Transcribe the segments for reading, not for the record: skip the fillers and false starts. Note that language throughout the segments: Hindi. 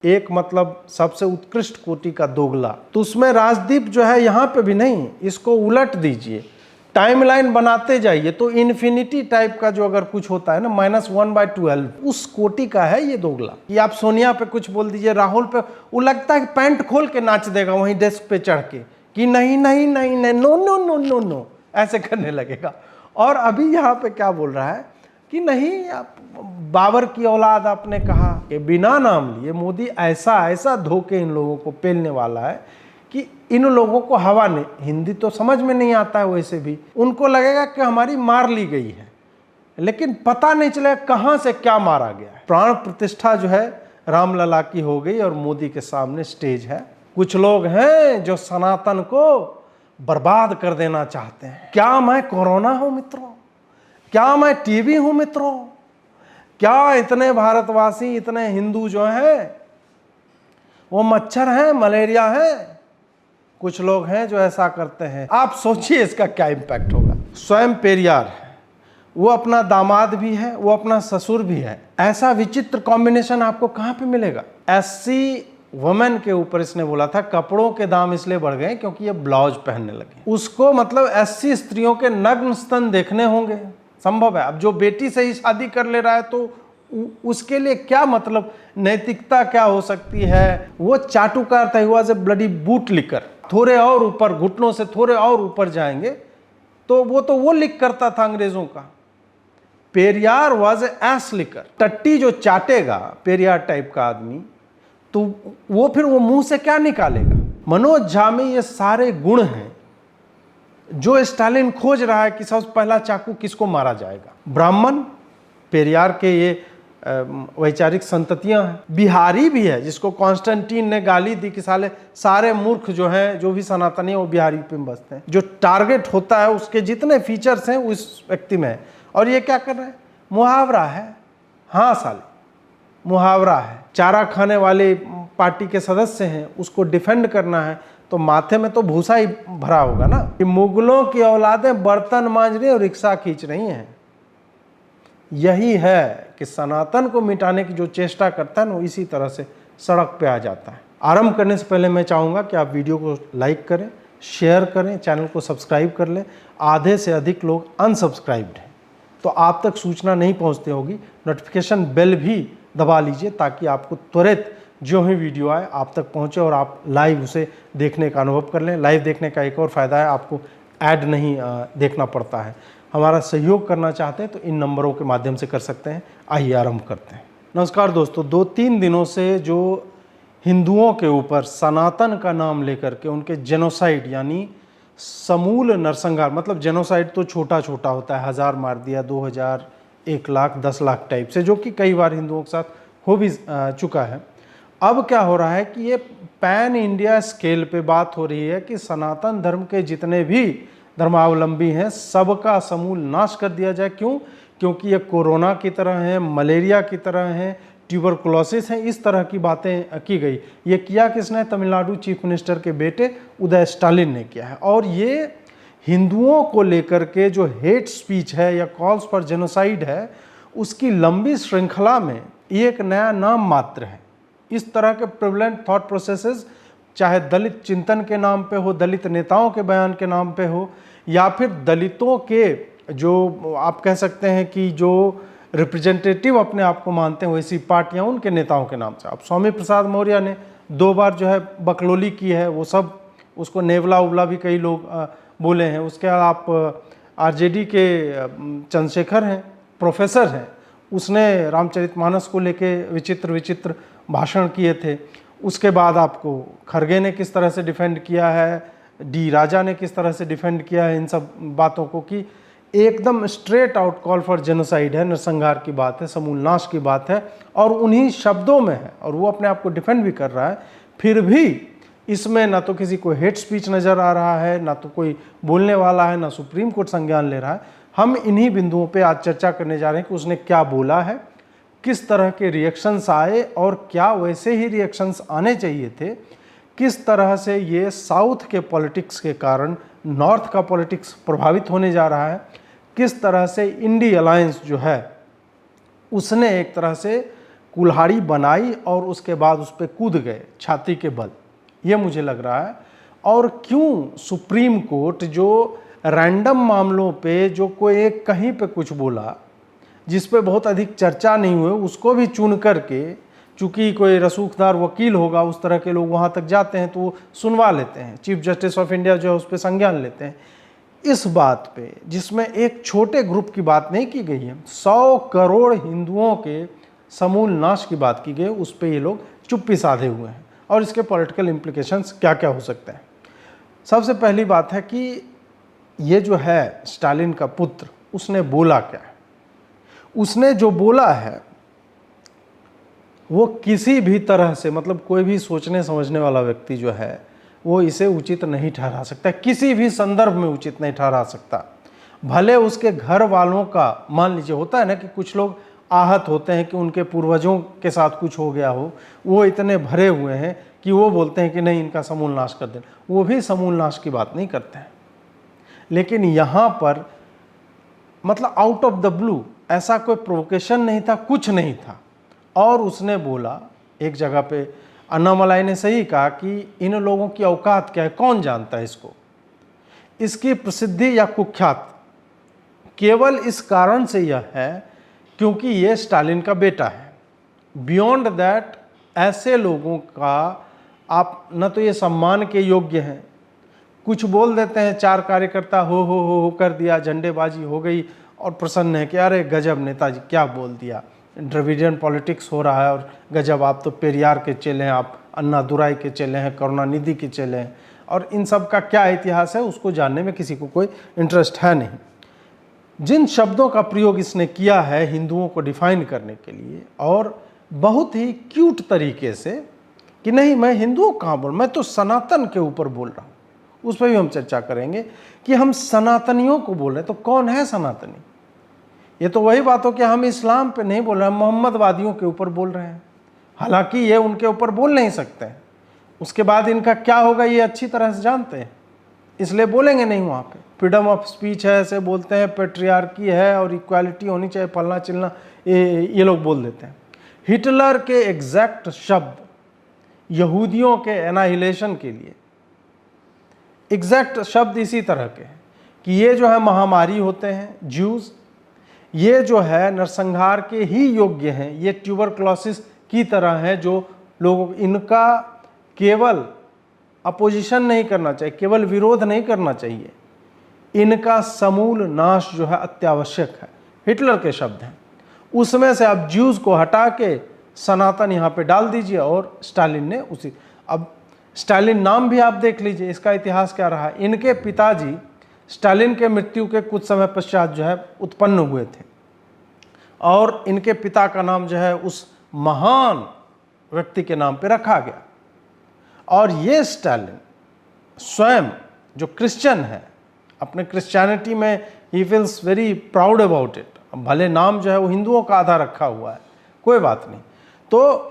एक मतलब सबसे उत्कृष्ट कोटि का दोगला। तो उसमें राजदीप जो है यहाँ पे भी नहीं, इसको उलट दीजिए, टाइमलाइन बनाते जाइए तो इन्फिनिटी टाइप का जो अगर कुछ होता है ना -1/12 उस कोटि का है ये दोगला। कि आप सोनिया पे कुछ बोल दीजिए, राहुल पे, वो लगता है कि पैंट खोल के नाच देगा वहीं डेस्क पे चढ़ के कि नहीं नहीं नहीं नहीं no no no no no ऐसे करने लगेगा। और अभी यहाँ पे क्या बोल रहा है कि नहीं, आप बाबर की औलाद आपने कहा कि बिना नाम लिए मोदी ऐसा ऐसा धोखे इन लोगों को पेलने वाला है कि इन लोगों को हवा नहीं, हिंदी तो समझ में नहीं आता है, वैसे भी उनको लगेगा कि हमारी मार ली गई है, लेकिन पता नहीं चलेगा कहां से क्या मारा गया है। प्राण प्रतिष्ठा जो है रामलला की हो गई और मोदी के सामने स्टेज है। कुछ लोग हैं जो सनातन को बर्बाद कर देना चाहते हैं। क्या मैं कोरोना हूं मित्रों? क्या मैं टीबी हूं मित्रों? क्या इतने भारतवासी, इतने हिंदू जो हैं वो मच्छर हैं, मलेरिया है? कुछ लोग हैं जो ऐसा करते हैं। आप सोचिए इसका क्या इम्पैक्ट होगा। स्वयं पेरियार है, वो अपना दामाद भी है, वो अपना ससुर भी है। ऐसा विचित्र कॉम्बिनेशन आपको कहां पे मिलेगा? एससी वुमेन के ऊपर इसने बोला था कपड़ों के दाम इसलिए बढ़ गए क्योंकि ये ब्लाउज पहनने लगे। उसको मतलब एससी स्त्रियों के नग्न स्तन देखने होंगे, संभव है। अब जो बेटी से ही शादी कर ले रहा है तो उसके लिए क्या मतलब नैतिकता क्या हो सकती है? वो चाटुकार था, हुआ से ब्लडी बूट लिकर थोड़े और ऊपर, घुटनों से थोड़े और ऊपर जाएंगे तो वो लिख करता था अंग्रेजों का। Periyar was S liquor. टट्टी जो चाटेगा पेरियार टाइप का आदमी, तो वो फिर वो मुंह से क्या निकालेगा? मनोज झा में ये सारे गुण हैं जो स्टालिन खोज रहा है कि सबसे पहला चाकू किसको मारा जाएगा। ब्राह्मण, पेरियार के ये वैचारिक संततियां हैं। बिहारी भी है जिसको कॉन्स्टेंटीन ने गाली दी कि सारे मूर्ख जो हैं, जो भी सनातनी है वो बिहारी पे बसते हैं। जो टारगेट होता है उसके जितने फीचर्स हैं उस व्यक्ति में है। और ये क्या कर रहे हैं? मुहावरा है। हाँ साले, मुहावरा है। चारा खाने वाले पार्टी के सदस्य हैं, उसको डिफेंड करना है तो माथे में तो भूसा ही भरा होगा ना। कि मुगलों की औलादें बर्तन मांज रही और रिक्शा खींच रही हैं। यही है कि सनातन को मिटाने की जो चेष्टा करता है ना, इसी तरह से सड़क पे आ जाता है। आरंभ करने से पहले मैं चाहूँगा कि आप वीडियो को लाइक करें, शेयर करें, चैनल को सब्सक्राइब कर लें। आधे से अधिक लोग अनसब्सक्राइब्ड हैं तो आप तक सूचना नहीं पहुँचती होगी। नोटिफिकेशन बेल भी दबा लीजिए ताकि आपको त्वरित जो ही वीडियो आए आप तक पहुँचे और आप लाइव उसे देखने का अनुभव कर लें। लाइव देखने का एक और फ़ायदा है, आपको ऐड नहीं देखना पड़ता है। हमारा सहयोग करना चाहते हैं तो इन नंबरों के माध्यम से कर सकते हैं। आइए आरंभ करते हैं। नमस्कार दोस्तों, 2-3 दिनों से जो हिंदुओं के ऊपर सनातन का नाम लेकर के उनके जेनोसाइड यानी समूल नरसंहार, मतलब जेनोसाइड तो छोटा छोटा होता है, 1000 मार दिया, 2000, 1 लाख, 10 लाख टाइप से, जो कि कई बार हिंदुओं के साथ हो भी चुका है। अब क्या हो रहा है कि ये पैन इंडिया स्केल पे बात हो रही है कि सनातन धर्म के जितने भी धर्मावलंबी हैं सबका समूल नाश कर दिया जाए। क्यों? क्योंकि ये कोरोना की तरह है, मलेरिया की तरह है, ट्यूबरकुलोसिस है, इस तरह की बातें की गई। ये किया किसने? तमिलनाडु चीफ मिनिस्टर के बेटे उदय स्टालिन ने किया है। और ये हिंदुओं को लेकर के जो हेट स्पीच है या कॉल्स फॉर जेनोसाइड है, उसकी लंबी श्रृंखला में ये एक नया नाम मात्र है। इस तरह के प्रिवलेंट थॉट प्रोसेसेस, चाहे दलित चिंतन के नाम पे हो, दलित नेताओं के बयान के नाम पे हो, या फिर दलितों के जो आप कह सकते हैं कि जो रिप्रेजेंटेटिव अपने आप को मानते हैं वैसी पार्टियां, उनके नेताओं के नाम से। अब स्वामी प्रसाद मौर्य ने 2 बार जो है बकलोली की है, वो सब उसको नेवला उबला भी कई लोग बोले हैं। उसके बाद आप आरजेडी के चंद्रशेखर हैं, प्रोफेसर हैं, उसने रामचरितमानस को लेके विचित्र विचित्र भाषण किए थे। उसके बाद आपको खरगे ने किस तरह से डिफेंड किया है, डी राजा ने किस तरह से डिफेंड किया है इन सब बातों को, कि एकदम straight out call for genocide है, नरसंहार की बात है, समूल नाश की बात है, और उन्हीं शब्दों में है और वो अपने आप को डिफेंड भी कर रहा है। फिर भी इसमें ना तो किसी को हेट स्पीच नज़र आ रहा है, ना तो कोई बोलने वाला है, ना सुप्रीम कोर्ट संज्ञान ले रहा है। हम इन्हीं बिंदुओं पर आज चर्चा करने जा रहे हैं कि उसने क्या बोला है, किस तरह के रिएक्शंस आए और क्या वैसे ही रिएक्शंस आने चाहिए थे, किस तरह से ये साउथ के पॉलिटिक्स के कारण नॉर्थ का पॉलिटिक्स प्रभावित होने जा रहा है, किस तरह से इंडी अलायंस जो है उसने एक तरह से कुल्हाड़ी बनाई और उसके बाद उस पर कूद गए छाती के बल, ये मुझे लग रहा है। और क्यों सुप्रीम कोर्ट जो रैंडम मामलों पे जो कोई एक कहीं पे कुछ बोला जिस पे बहुत अधिक चर्चा नहीं हुई, उसको भी चुन करके, चूंकि कोई रसूखदार वकील होगा, उस तरह के लोग वहाँ तक जाते हैं तो वो सुनवा लेते हैं, चीफ जस्टिस ऑफ इंडिया जो है उस पर संज्ञान लेते हैं। इस बात पे जिसमें एक छोटे ग्रुप की बात नहीं की गई है, 100 करोड़ हिंदुओं के समूल नाश की बात की गई, उस पर ये लोग चुप्पी साधे हुए हैं। और इसके पॉलिटिकल इम्प्लीकेशंस क्या क्या हो सकते हैं। सबसे पहली बात है कि ये जो है स्टालिन का पुत्र, उसने बोला क्या है। उसने जो बोला है वो किसी भी तरह से, मतलब कोई भी सोचने समझने वाला व्यक्ति जो है वो इसे उचित नहीं ठहरा सकता, किसी भी संदर्भ में उचित नहीं ठहरा सकता। भले उसके घर वालों का, मान लीजिए होता है ना कि कुछ लोग आहत होते हैं कि उनके पूर्वजों के साथ कुछ हो गया हो, वो इतने भरे हुए हैं कि वो बोलते हैं कि नहीं इनका समूल नाश कर देना, वो भी समूल नाश की बात नहीं करते हैं। लेकिन यहाँ पर मतलब आउट ऑफ द ब्लू, ऐसा कोई प्रोवोकेशन नहीं था, कुछ नहीं था, और उसने बोला एक जगह पे, अन्नामलाई ने सही कहा कि इन लोगों की औकात क्या है, कौन जानता है इसको, इसकी प्रसिद्धि या कुख्यात केवल इस कारण से यह है क्योंकि ये स्टालिन का बेटा है। बियॉन्ड दैट ऐसे लोगों का आप न तो ये सम्मान के योग्य हैं, कुछ बोल देते हैं, 4 कार्यकर्ता हो कर दिया, झंडेबाजी हो गई और प्रसन्न है कि अरे गजब नेताजी क्या बोल दिया, द्रविडियन पॉलिटिक्स हो रहा है और गजब, आप तो पेरियार के चेले हैं, आप अन्नादुराई के चेले हैं, करुणानिधि के चेले हैं, और इन सब का क्या इतिहास है उसको जानने में किसी को कोई इंटरेस्ट है नहीं। जिन शब्दों का प्रयोग इसने किया है हिंदुओं को डिफाइन करने के लिए, और बहुत ही क्यूट तरीके से कि नहीं मैं हिंदुओं कहाँ बोल, मैं तो सनातन के ऊपर बोल रहा हूँ, उस पर भी हम चर्चा करेंगे कि हम सनातनियों को बोल रहे हैं, तो कौन है सनातनी। ये तो वही बात हो कि हम इस्लाम पे नहीं बोल रहे हैं, मोहम्मदवादियों के ऊपर बोल रहे हैं, हालांकि ये उनके ऊपर बोल नहीं सकते हैं, उसके बाद इनका क्या होगा ये अच्छी तरह से जानते हैं, इसलिए बोलेंगे नहीं वहाँ पे। फ्रीडम ऑफ स्पीच है ऐसे बोलते हैं, पेट्रियार्की है और इक्वालिटी होनी चाहिए, फलना चिलना, ये लोग बोल देते हैं। हिटलर के एग्जैक्ट शब्द यहूदियों के एनाहिलेशन के लिए एग्जैक्ट शब्द इसी तरह के हैं कि ये जो है महामारी होते हैं ज्यूज, ये जो है नरसंहार के ही योग्य हैं, ये ट्यूबरक्लोसिस की तरह है जो लोगों, इनका केवल अपोजिशन नहीं करना चाहिए, केवल विरोध नहीं करना चाहिए, इनका समूल नाश जो है अत्यावश्यक है। हिटलर के शब्द हैं। उसमें से आप ज्यूज को हटा के सनातन यहाँ पे डाल दीजिए, और स्टालिन ने उसी, अब स्टालिन नाम भी आप देख लीजिए, इसका इतिहास क्या रहा। इनके पिताजी स्टालिन के मृत्यु के कुछ समय पश्चात जो है उत्पन्न हुए थे, और इनके पिता का नाम जो है उस महान व्यक्ति के नाम पे रखा गया। और ये स्टालिन स्वयं जो क्रिश्चियन है, अपने क्रिश्चियनिटी में he feels very proud about it, भले नाम जो है वो हिंदुओं का आधा रखा हुआ है, कोई बात नहीं, तो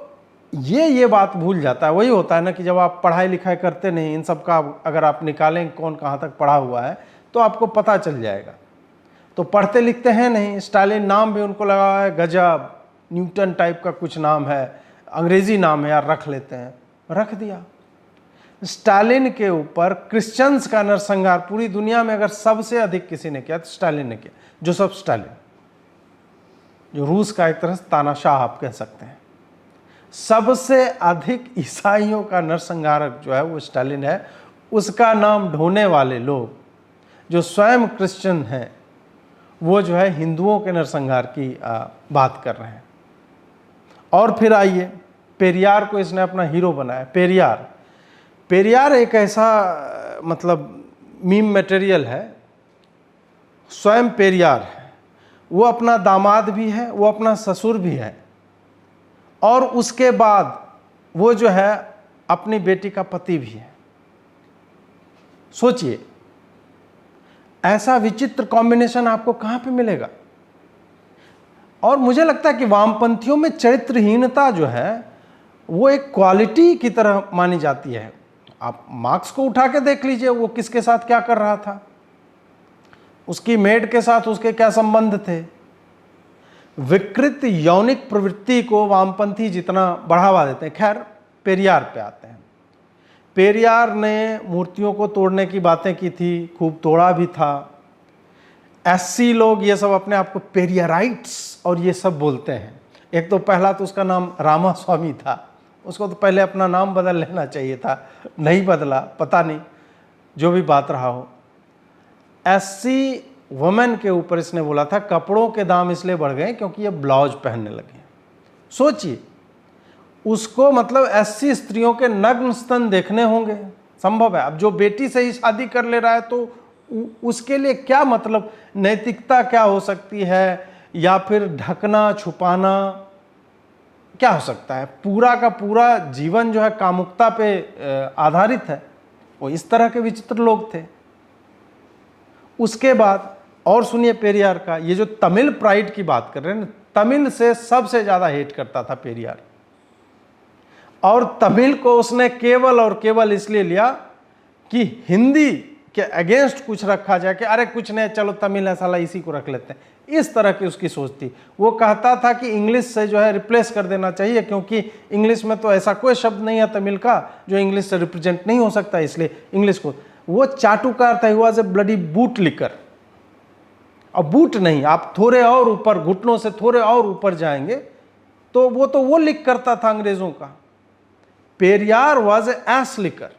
ये बात भूल जाता है। वही होता है ना कि जब आप पढ़ाई लिखाई करते नहीं, इन सब का अगर आप निकालें कौन कहाँ तक पढ़ा हुआ है तो आपको पता चल जाएगा, तो पढ़ते लिखते हैं नहीं। स्टालिन नाम भी उनको लगा है गजब, न्यूटन टाइप का कुछ नाम है, अंग्रेजी नाम है यार, रख लेते हैं, रख दिया। स्टालिन के ऊपर क्रिश्चियंस का नरसंहार पूरी दुनिया में अगर सबसे अधिक किसी ने किया तो स्टालिन ने किया। जोसेफ स्टालिन, जो रूस का एक तरह से तानाशाह आप कह सकते हैं, सबसे अधिक ईसाइयों का नरसंहारक जो है वो स्टालिन है। उसका नाम ढोने वाले लोग जो स्वयं क्रिश्चियन हैं वो जो है हिंदुओं के नरसंहार की बात कर रहे हैं। और फिर आइए, पेरियार को इसने अपना हीरो बनाया। पेरियार एक ऐसा मतलब मीम मटेरियल है, स्वयं पेरियार है, वो अपना दामाद भी है, वो अपना ससुर भी है, और उसके बाद वो जो है अपनी बेटी का पति भी है। सोचिए, ऐसा विचित्र कॉम्बिनेशन आपको कहां पे मिलेगा। और मुझे लगता है कि वामपंथियों में चरित्रहीनता जो है वो एक क्वालिटी की तरह मानी जाती है। आप मार्क्स को उठा के देख लीजिए, वो किसके साथ क्या कर रहा था, उसकी मेड के साथ उसके क्या संबंध थे। विकृत यौनिक प्रवृत्ति को वामपंथी जितना बढ़ावा देते हैं। खैर, पेरियार पे आते हैं। पेरियार ने मूर्तियों को तोड़ने की बातें की थी, खूब तोड़ा भी था। एससी लोग ये सब अपने आप को पेरियाराइट्स और ये सब बोलते हैं। एक तो पहला तो उसका नाम रामास्वामी था, उसको तो पहले अपना नाम बदल लेना चाहिए था, नहीं बदला, पता नहीं, जो भी बात रहा हो। एससी वुमेन के ऊपर इसने बोला था कपड़ों के दाम इसलिए बढ़ गए क्योंकि ये ब्लाउज पहनने लगे। सोचिए, उसको मतलब एससी स्त्रियों के नग्न स्तन देखने होंगे, संभव है। अब जो बेटी से ही शादी कर ले रहा है तो उसके लिए क्या मतलब नैतिकता क्या हो सकती है, या फिर ढकना छुपाना क्या हो सकता है। पूरा का पूरा जीवन जो है कामुकता पे आधारित है। वो इस तरह के विचित्र लोग थे। उसके बाद और सुनिए पेरियार का, ये जो तमिल प्राइड की बात कर रहे हैं ना, तमिल से सबसे ज्यादा हेट करता था पेरियार। और तमिल को उसने केवल और केवल इसलिए लिया कि हिंदी के अगेंस्ट कुछ रखा जाए कि अरे कुछ नहीं, चलो तमिल है साला, इसी को रख लेते हैं। इस तरह की उसकी सोच थी। वो कहता था कि इंग्लिश से जो है रिप्लेस कर देना चाहिए, क्योंकि इंग्लिश में तो ऐसा कोई शब्द नहीं है तमिल का जो इंग्लिश से रिप्रेजेंट नहीं हो सकता, इसलिए इंग्लिश को। वो चाटुकार था, he was a bloody boot liquor. और बूट नहीं, आप थोड़े और ऊपर, घुटनों से थोड़े और ऊपर जाएंगे तो वो लिक करता था अंग्रेजों का। Periyar was A S liquor.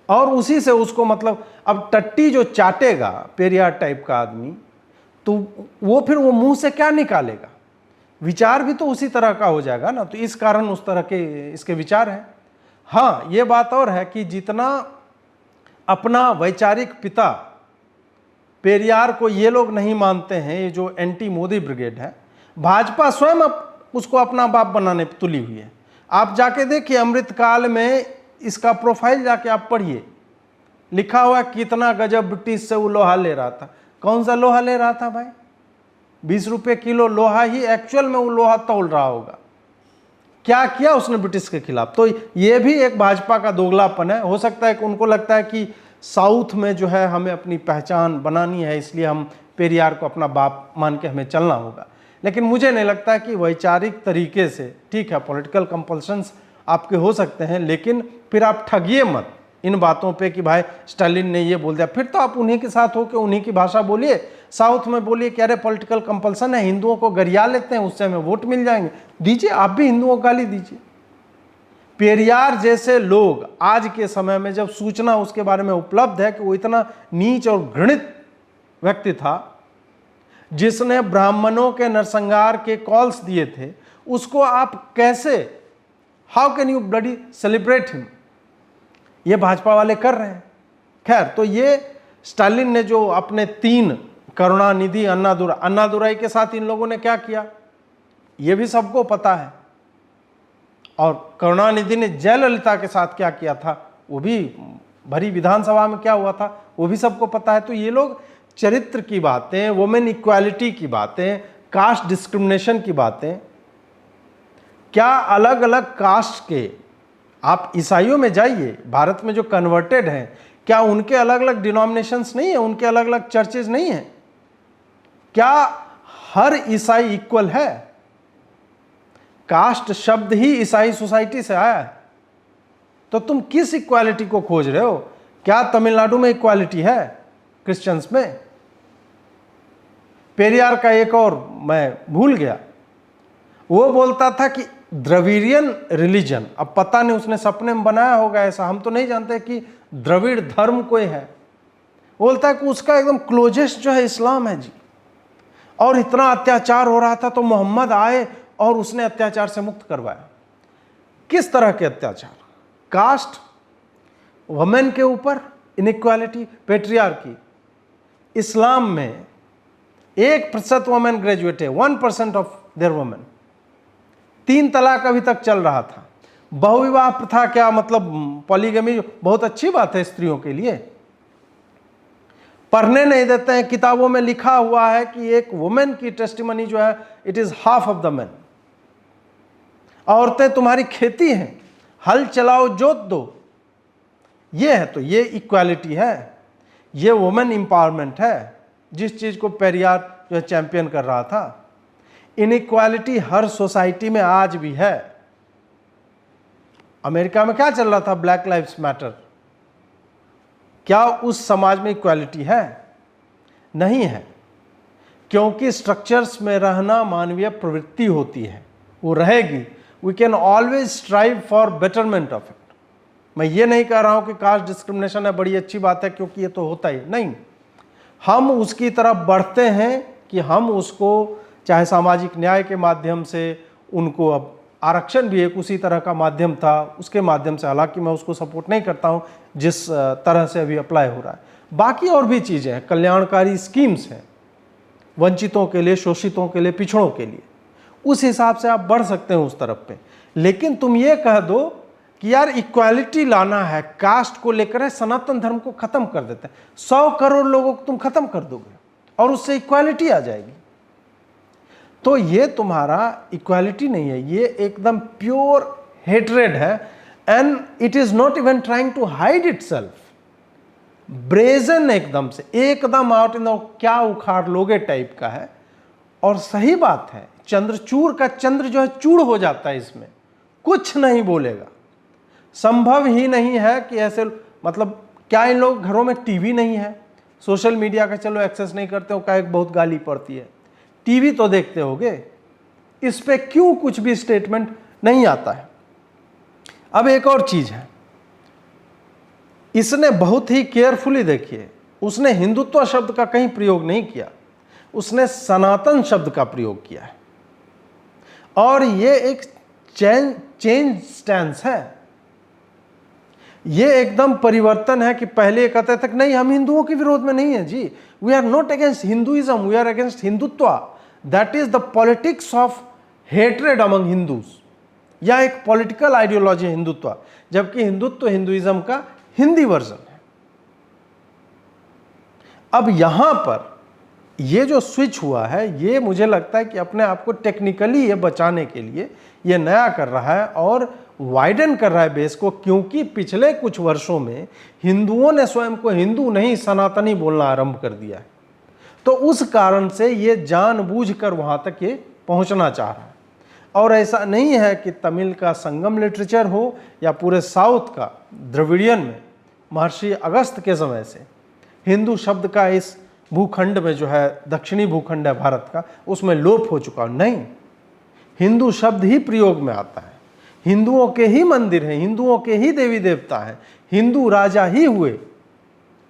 और उसी से उसको मतलब, अब टट्टी जो चाटेगा पेरियार टाइप का आदमी, तो वो फिर वो मुंह से क्या निकालेगा, विचार भी तो उसी तरह का हो जाएगा ना। तो इस कारण उस तरह के इसके विचार हैं। हाँ, ये बात और है कि जितना अपना वैचारिक पिता पेरियार को ये लोग नहीं मानते हैं, ये जो एंटी मोदी ब्रिगेड है, भाजपा स्वयं उसको अपना बाप बनाने पर तुली हुई है। आप जाके देखिए अमृतकाल में इसका प्रोफाइल जाके आप पढ़िए, लिखा हुआ कितना गजब ब्रिटिश से वो लोहा ले रहा था। कौन सा लोहा ले रहा था भाई? 20 रुपये किलो लोहा ही एक्चुअल में वो लोहा तौल रहा होगा। क्या किया उसने ब्रिटिश के खिलाफ? तो ये भी एक भाजपा का दोगलापन है। हो सकता है कि उनको लगता है कि साउथ में जो है हमें अपनी पहचान बनानी है, इसलिए हम पेरियार को अपना बाप मान के हमें चलना होगा। लेकिन मुझे नहीं लगता है कि वैचारिक तरीके से, ठीक है पॉलिटिकल कंपल्शंस आपके हो सकते हैं, लेकिन फिर आप ठगिए मत इन बातों पे कि भाई स्टालिन ने ये बोल दिया। फिर तो आप उन्हीं के साथ हो के उन्हीं की भाषा बोलिए। साउथ में बोलिए कि अरे पॉलिटिकल कंपल्सन है, हिंदुओं को गरिया लेते हैं, उससे हमें वोट मिल जाएंगे। दीजिए, आप भी हिंदुओं को गाली दीजिए। पेरियार जैसे लोग आज के समय में, जब सूचना उसके बारे में उपलब्ध है कि वो इतना नीच और घृणित व्यक्ति था जिसने ब्राह्मणों के नरसंहार के कॉल्स दिए थे, उसको आप कैसे, how can you bloody celebrate him? ये भाजपा वाले कर रहे हैं। खैर, तो ये स्टालिन ने जो अपने 3 करुणानिधि, अन्नादुराई के साथ इन लोगों ने क्या किया ये भी सबको पता है। और करुणानिधि ने जयललिता के साथ क्या किया था वो भी, भरी विधानसभा में क्या हुआ था वो भी सबको पता है। तो ये लोग चरित्र की बातें, वुमेन इक्वालिटी की बातें, कास्ट डिस्क्रिमिनेशन की बातें, क्या अलग अलग कास्ट के, आप ईसाइयों में जाइए, भारत में जो कन्वर्टेड हैं, क्या उनके अलग अलग डिनोमिनेशंस नहीं है, उनके अलग अलग चर्चेज नहीं है? क्या हर ईसाई इक्वल है? कास्ट शब्द ही ईसाई सोसाइटी से आया है। तो तुम किस इक्वालिटी को खोज रहे हो? क्या तमिलनाडु में इक्वालिटी है क्रिश्चियंस में? पेरियार का एक और मैं भूल गया, वो बोलता था कि द्रविडियन रिलीजन, अब पता नहीं उसने सपने में बनाया होगा ऐसा, हम तो नहीं जानते कि द्रविड़ धर्म कोई है। बोलता है कि उसका एकदम क्लोजेस्ट जो है इस्लाम है जी। और इतना अत्याचार हो रहा था तो मोहम्मद आए और उसने अत्याचार से मुक्त करवाया। किस तरह के अत्याचार? कास्ट, वुमेन के ऊपर इनइक्वालिटी, पेट्रियार्की। इस्लाम में 1% वुमेन ग्रेजुएट है, 1% ऑफ देयर वुमेन। 3 तलाक अभी तक चल रहा था। बहुविवाह प्रथा, क्या मतलब पॉलीगमी, बहुत अच्छी बात है स्त्रियों के लिए, पढ़ने नहीं देते हैं। किताबों में लिखा हुआ है कि एक वुमेन की टेस्टिमनी जो है, it is half of the man. औरतें तुम्हारी खेती हैं, हल चलाओ जोत दो, ये है। तो ये इक्वालिटी है, ये वुमेन इंपावरमेंट है, जिस चीज को पेरियार जो है चैंपियन कर रहा था। इनइक्वालिटी हर सोसाइटी में आज भी है। अमेरिका में क्या चल रहा था, ब्लैक लाइव्स मैटर, क्या उस समाज में इक्वालिटी है? नहीं है, क्योंकि स्ट्रक्चर्स में रहना मानवीय प्रवृत्ति होती है, वो रहेगी। We can always strive for betterment of it. मैं ये नहीं कह रहा हूं कि कास्ट डिस्क्रिमिनेशन है बड़ी अच्छी बात है, क्योंकि ये तो होता ही नहीं। हम उसकी तरफ बढ़ते हैं कि हम उसको चाहे सामाजिक न्याय के माध्यम से, उनको अब आरक्षण भी एक उसी तरह का माध्यम था, उसके माध्यम से, हालांकि मैं उसको सपोर्ट नहीं करता हूं जिस तरह से अभी अप्लाई हो रहा है। बाकी और भी चीज़ें हैं, कल्याणकारी स्कीम्स हैं वंचितों के लिए, शोषितों के लिए, पिछड़ों के लिए, उस हिसाब से आप बढ़ सकते हैं उस तरफ पे। लेकिन तुम ये कह दो कि यार इक्वालिटी लाना है, कास्ट को लेकर है, सनातन धर्म को खत्म कर देते हैं, 100 करोड़ लोगों को तुम खत्म कर दोगे और उससे इक्वालिटी आ जाएगी, तो ये तुम्हारा इक्वालिटी नहीं है, ये एकदम प्योर हेट्रेड है। And it is not even trying to hide itself, brazen एकदम से, एकदम आउट इन द क्या उखाड़ लोगे टाइप का है। और सही बात है, चंद्रचूड़ का चंद्र जो है चूड़ हो जाता है, इसमें कुछ नहीं बोलेगा। संभव ही नहीं है कि ऐसे, मतलब क्या इन लोग घरों में टीवी नहीं है, सोशल मीडिया का चलो एक्सेस नहीं करते हो, क्या एक बहुत गाली पड़ती है, टीवी तो देखते होगे, इस पे क्यों कुछ भी स्टेटमेंट नहीं आता है? अब एक और चीज है, इसने बहुत ही केयरफुली देखिए, उसने हिंदुत्व शब्द का कहीं प्रयोग नहीं किया, उसने सनातन शब्द का प्रयोग किया है। और ये एक चेंज स्टैंस है, ये एकदम परिवर्तन है कि पहले कहते थे नहीं हम हिंदुओं के विरोध में नहीं है जी, we are not against Hinduism, we are against Hindutva, that is the politics of hatred among Hindus, या एक पॉलिटिकल आइडियोलॉजी हिंदुत्व, जबकि हिंदुत्व हिंदुइज्म का हिंदी वर्जन है। अब यहां पर ये जो स्विच हुआ है, ये मुझे लगता है कि अपने आप को टेक्निकली ये बचाने के लिए ये नया कर रहा है और वाइडन कर रहा है बेस को, क्योंकि पिछले कुछ वर्षों में हिंदुओं ने स्वयं को हिंदू नहीं सनातनी बोलना आरंभ कर दिया है, तो उस कारण से ये जानबूझकर वहां तक ये पहुंचना चाह रहा है। और ऐसा नहीं है कि तमिल का संगम लिटरेचर हो या पूरे साउथ का द्रविडियन में महर्षि अगस्त के समय से हिंदू शब्द का इस भूखंड में जो है, दक्षिणी भूखंड है भारत का, उसमें लोप हो चुका, नहीं, हिंदू शब्द ही प्रयोग में आता है, हिंदुओं के ही मंदिर हैं, हिंदुओं के ही देवी देवता हैं, हिंदू राजा ही हुए,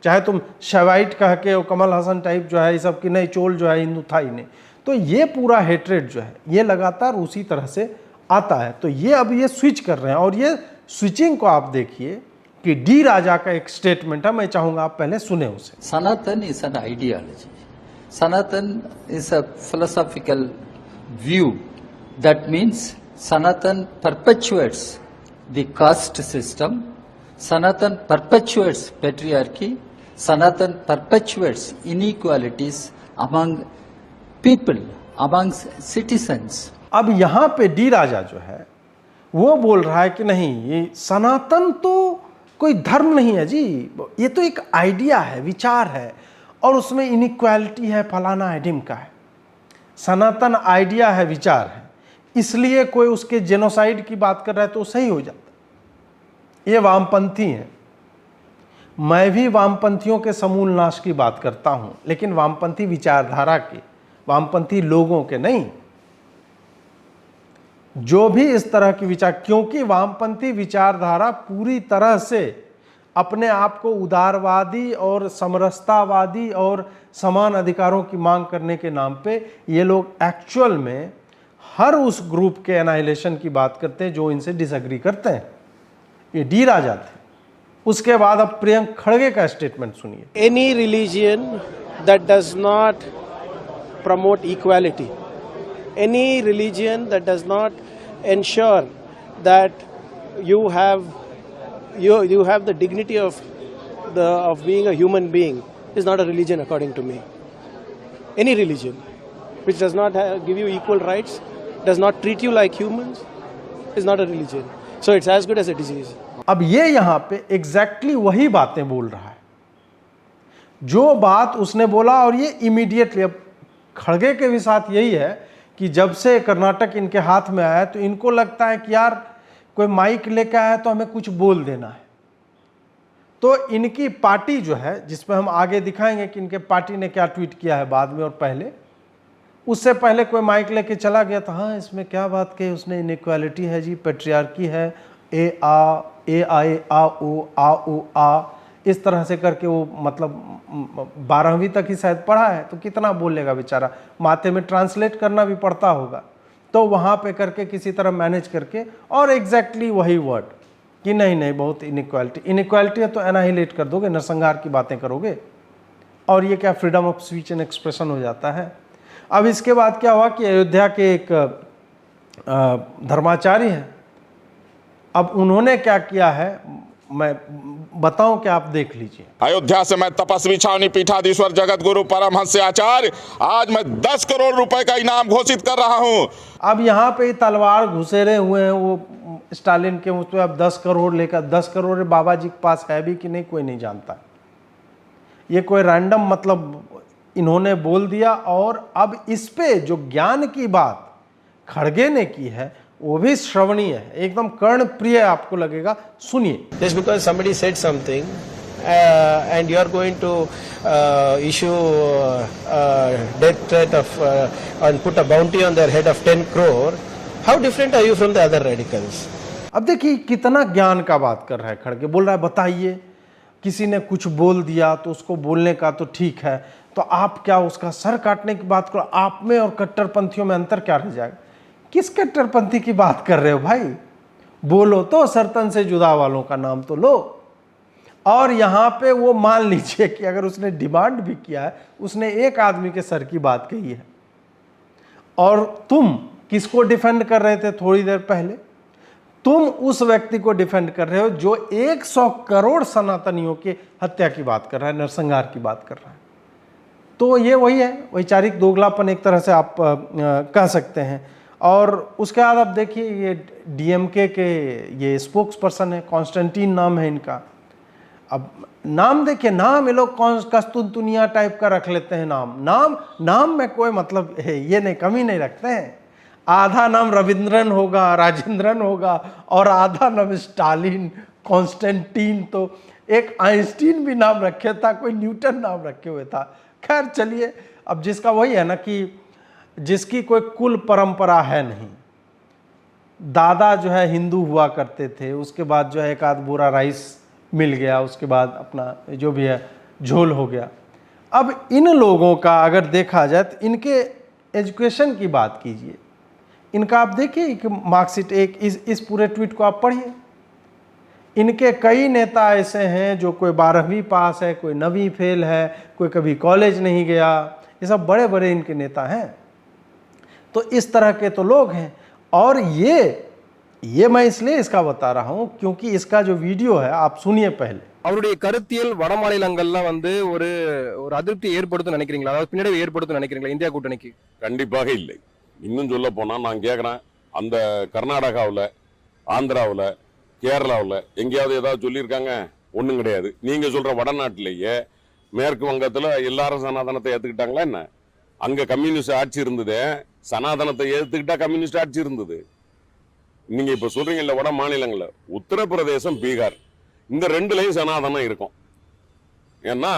चाहे तुम शैवाइट कह के और कमल हसन टाइप जो है ये सब कि नहीं चोल जो है हिंदू था ही नहीं। तो ये पूरा हेट्रेड जो है ये लगातार उसी तरह से आता है। तो ये अब ये स्विच कर रहे हैं, और ये स्विचिंग को आप देखिए कि डी राजा का एक स्टेटमेंट है, मैं चाहूंगा आप पहले सुने उसे। Sanatan is an ideology, Sanatan is a philosophical view, that means Sanatan perpetuates the caste system, Sanatan perpetuates patriarchy, Sanatan perpetuates inequalities among people, among citizens. अब यहां पे डी राजा जो है वो बोल रहा है कि नहीं, ये सनातन तो कोई धर्म नहीं है जी, ये तो एक आइडिया है, विचार है, और उसमें इनइक्वालिटी है, फलाना है, ढिमका है। सनातन आइडिया है, विचार है, इसलिए कोई उसके जेनोसाइड की बात कर रहा है तो सही हो जाता। ये वामपंथी हैं, मैं भी वामपंथियों के समूल नाश की बात करता हूं, लेकिन वामपंथी विचारधारा के, वामपंथी लोगों के नहीं, जो भी इस तरह की विचार, क्योंकि वामपंथी विचारधारा पूरी तरह से अपने आप को उदारवादी और समरसतावादी और समान अधिकारों की मांग करने के नाम पे ये लोग एक्चुअल में हर उस ग्रुप के एनाइलेशन की बात करते हैं जो इनसे डिसएग्री करते हैं। ये डी राजा थे। उसके बाद अब प्रियंक खड़गे का स्टेटमेंट सुनिए। Any religion that does not promote equality, any religion that does not ensure that you have the dignity of being a human being is not a religion according to me. Any religion which does not give you equal rights, does not treat you like humans, is not a religion. So it's as good as a disease. अब ये यहां पे एग्जैक्टली वही बातें बोल रहा है जो बात उसने बोला, और ये इमीडिएटली, अब खड़गे के भी साथ यही है कि जब से कर्नाटक इनके हाथ में आया तो इनको लगता है कि यार कोई माइक लेकर आया तो हमें कुछ बोल देना है। तो इनकी पार्टी जो है, जिसमें हम आगे दिखाएंगे कि इनके पार्टी ने क्या ट्वीट किया है बाद में और पहले, उससे पहले कोई माइक लेके चला गया था, हाँ इसमें क्या बात कही उसने, इनइक्वालिटी है जी, पेट्रियार्की है, ए आए आ ओ आ, इस तरह से करके वो मतलब 12वीं तक ही शायद पढ़ा है, तो कितना बोलेगा बेचारा, माथे में ट्रांसलेट करना भी पड़ता होगा। तो वहाँ पे करके किसी तरह मैनेज करके, और एग्जैक्टली वही वर्ड कि नहीं बहुत इनइक्वालिटी है तो एनाहिलेट कर दोगे, नरसंहार की बातें करोगे, और ये क्या freedom of speech and expression हो जाता है। अब इसके बाद क्या हुआ कि अयोध्या के एक धर्माचार्य हैं, अब उन्होंने क्या किया है मैं बताऊं कि आप देख लीजिए। अयोध्या से मैं तपस्वी छावनी पीठाधीश्वर जगत गुरु परमहंस आचार्य आज मैं 10 करोड़ रुपए का इनाम घोषित कर रहा हूं। अब यहाँ पे तलवार घुसेरे हुए हैं वो स्टालिन के, उस पर अब 10 करोड़ लेकर, 10 करोड़ बाबा जी के पास है भी कि नहीं कोई नहीं जानता। ये कोई रैंडम मतलब इन्होंने बोल दिया, और अब इस पे जो ज्ञान की बात खड़गे ने की है वो भी श्रवणीय है, एकदम कर्ण प्रिय आपको लगेगा, सुनिए। Just because somebody said something and you are going to issue death threat of and put a bounty on their head of 10 crore, how different are you from the other radicals? अब देखिए कितना ज्ञान का बात कर रहा है खड़गे, बोल रहा है बताइए किसी ने कुछ बोल दिया तो उसको बोलने का तो ठीक है, तो आप क्या उसका सर काटने की बात करो, आप में और कट्टरपंथियों में अंतर क्या रह जाएगा। किस कट्टरपंथी की बात कर रहे हो भाई, बोलो तो सरतन से जुदा वालों का नाम तो लो। और यहाँ पे वो मान लीजिए कि अगर उसने डिमांड भी किया है, उसने एक आदमी के सर की बात कही है, और तुम किसको डिफेंड कर रहे थे थोड़ी देर पहले, तुम उस व्यक्ति को डिफेंड कर रहे हो जो 100 करोड़ सनातनियों की हत्या की बात कर रहा है, नरसंहार की बात कर रहा है। तो ये वही है, वैचारिक दोगलापन एक तरह से आप कह सकते हैं। और उसके बाद आप देखिए ये डीएमके के ये स्पोक्स पर्सन है, कॉन्स्टेंटीन नाम है इनका। अब नाम देखिए, नाम ये लोग कस्तुनतुनिया टाइप का रख लेते हैं नाम में कोई मतलब है ये नहीं, कमी नहीं रखते हैं। आधा नाम रविंद्रन होगा, राजेंद्रन होगा, और आधा नाम स्टालिन, कॉन्स्टेंटीन, तो एक आइंस्टीन भी नाम रखे था, कोई न्यूटन नाम रखे हुए था। खैर चलिए, अब जिसका वही है ना कि जिसकी कोई कुल परंपरा है नहीं, दादा जो है हिंदू हुआ करते थे, उसके बाद जो है एक आध बोरा राइस मिल गया, उसके बाद अपना जो भी है झोल हो गया। अब इन लोगों का अगर देखा जाए तो इनके एजुकेशन की बात कीजिए, इनका आप देखिए एक मार्कशीट, एक इस पूरे ट्वीट को आप पढ़िए। इनके कई नेता ऐसे हैं जो कोई 12वीं पास है, कोई 9वीं फेल है, कोई कभी कॉलेज नहीं गया, ये सब बड़े बड़े इनके नेता हैं। तो इस तरह के तो लोग हैं। और ये मैं इसलिए इसका बता रहा हूं क्योंकि इसका जो वीडियो है आप सुनिए पहले। அவருடைய கருத்தியல் வட மாநிலங்கள்ல வந்து ஒரு அதிருப்தி ஏற்படுத்தும் நினைக்கிறீங்களா? அதாவது பின்னடைவு ஏற்படுத்தும் நினைக்கிறீங்களா இந்தியா கூட்டணிக்கு? கண்டிப்பாக இல்லை. இன்னும் சொல்ல போனா நான் கேட்கிறேன், அந்த கர்நாடகாவில், ஆந்திராவில், கேரளாவில் எங்கேயாவது ஏதாவது சொல்லியிருக்காங்க? ஒன்றும் கிடையாது. நீங்க சொல்ற வடநாட்டிலேயே மேற்கு வங்கத்தில் எல்லாரும் சனாதனத்தை ஏற்றுக்கிட்டாங்களா என்ன? அங்க கம்யூனிஸ்ட் ஆட்சி இருந்தது, சனாதனத்தை ஏற்றுக்கிட்டா கம்யூனிஸ்ட் ஆட்சி இருந்தது. நீங்க இப்ப சொல்றீங்கல்ல வட மாநிலங்கள்ல, உத்தரப்பிரதேசம், பீகார், இந்த ரெண்டுலயும் சனாதனம் இருக்கும். ஏன்னா